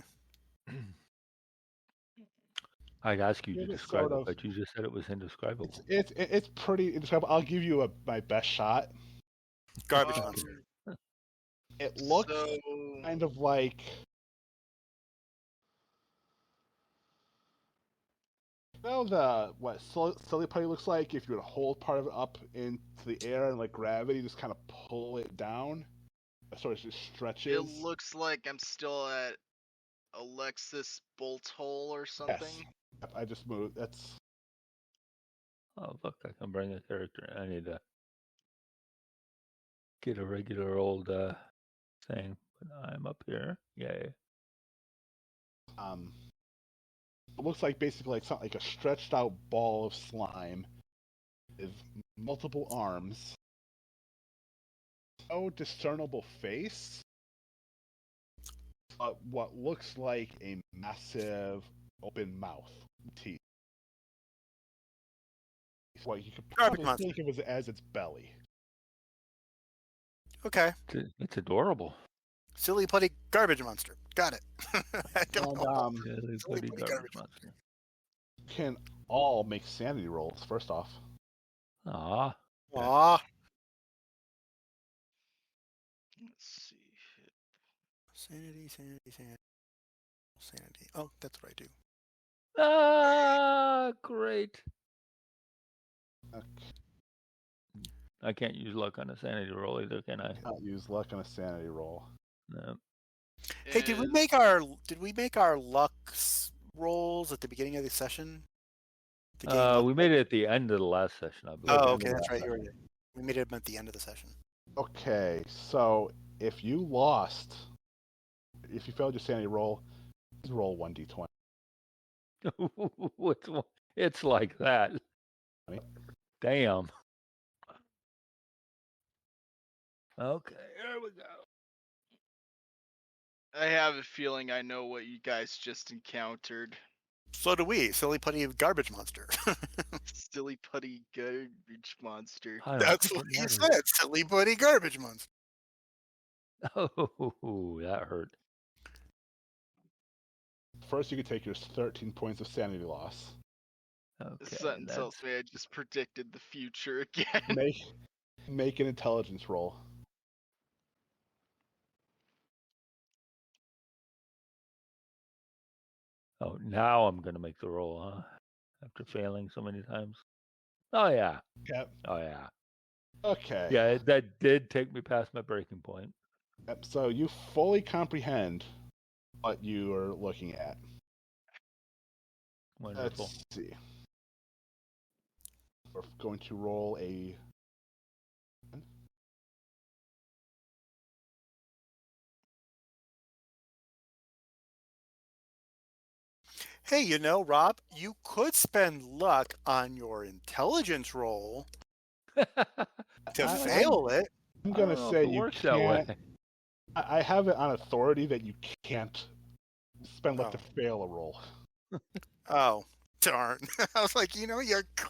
I'd ask you to It is describe sort it, of- but you just said it was indescribable. It's pretty indescribable. I'll give you my best shot. Garbage monster. It looks kind of like, you know, what silly putty looks like if you were to hold part of it up into the air and like gravity just kind of pull it down. sort of just It stretches. looks like I'm still at Alexis Bolt Hole or something. Yes. Yep, I just moved. That's Oh, look, I can bring a character. I need to get a regular old thing. But I'm up here. Yay. it looks like basically like something like a stretched out ball of slime with multiple arms, no discernible face, but what looks like a massive open mouth, teeth. What you could Garbage probably think of as its belly. Okay. It's adorable. Silly putty garbage monster. Got it. I don't And know. Silly Silly putty putty garbage garbage monster. can all make sanity rolls first off. Ah, Aw. Let's see. Sanity. Oh, that's what I do. great. Okay. I can't use luck on a sanity roll either, can I? Not use luck on a sanity roll. No. Hey, did we And make our luck rolls at the beginning of the session? To gain luck? We made it at the end of the last session, I believe. Oh, okay, that's right. You're right. We made it at the end of the session. Okay, so if you failed your sanity roll, please roll 1d20. It's like that. Damn. Okay, here we go. I have a feeling I know what you guys just encountered. So do we. Silly putty garbage monster. Silly putty garbage monster. I don't That's think what it he matters. said. Silly putty garbage monster. Oh, that hurt. First, you can take your 13 points of sanity loss. Okay. This sentence that's- tells me I just predicted the future again. Make an intelligence roll. Oh, now I'm gonna make the roll, huh? After failing so many times. Oh yeah. Yep. Oh yeah. Okay. Yeah, that did take me past my breaking point. Yep. So you fully comprehend what you are looking at. Wonderful. Let's see. We're going to roll a. Hey, Rob, you could spend luck on your intelligence roll to fail it. I'm I gonna don't know if say it you works that way. can't. I have it on authority that you can't spend luck to Oh. fail a roll. Oh, darn. I was like, you're good.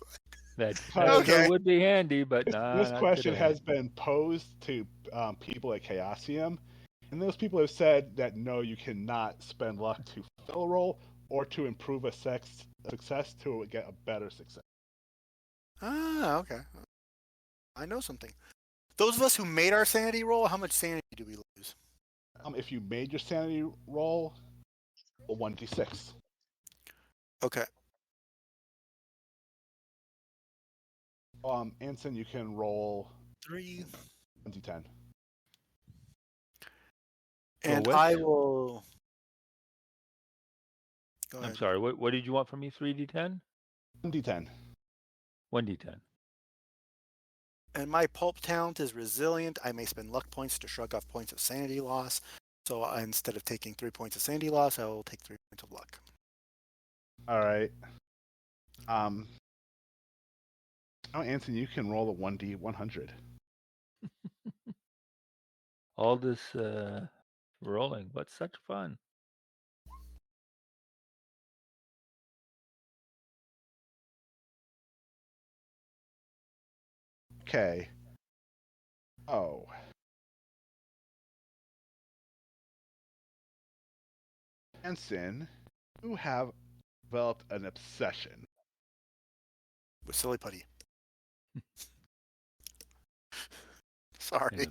That Okay. would be handy, but nah, This not question today. has been posed to people at Chaosium, and those people have said that no, you cannot spend luck to fail a roll or to improve a success to get a better success. Ah, okay. I know something. Those of us who made our sanity roll, how much sanity do we lose? If you made your sanity roll, a 1d6. Okay. Anson, you can roll 3. 1d10. And what? I will. Go I'm ahead. sorry. What did you want from me? 3d10? 1d10. 1d10. And my pulp talent is resilient. I may spend luck points to shrug off points of sanity loss. So instead of taking 3 points of sanity loss, I will take 3 points of luck. All right. Now, Anson, you can roll the 1d100. All this rolling, but such fun. Okay. Oh. Anson, you have developed an obsession. With silly putty. Sorry. Yeah.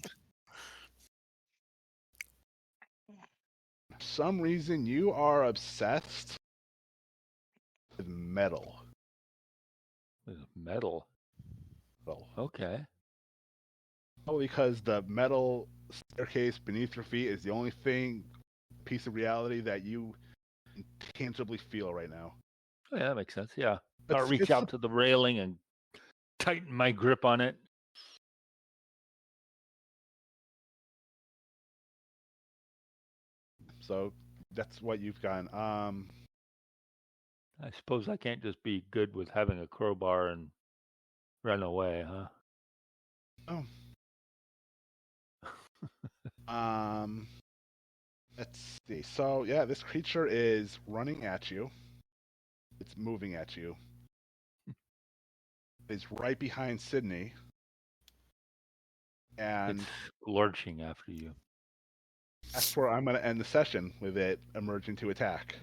For some reason, you are obsessed with metal. With metal. Well, Okay. Probably because the metal staircase beneath your feet is the only piece of reality that you tangibly feel right now. Oh, yeah, that makes sense. Yeah. It's- I'll reach it's out to the railing and tighten my grip on it. So that's what you've gotten. I suppose I can't just be good with having a crowbar and run away, huh? Let's see. So yeah, this creature is running at you. It's moving at you. It's right behind Sydney. And It's lurching after you. that's where I'm going to end the session with it emerging to attack.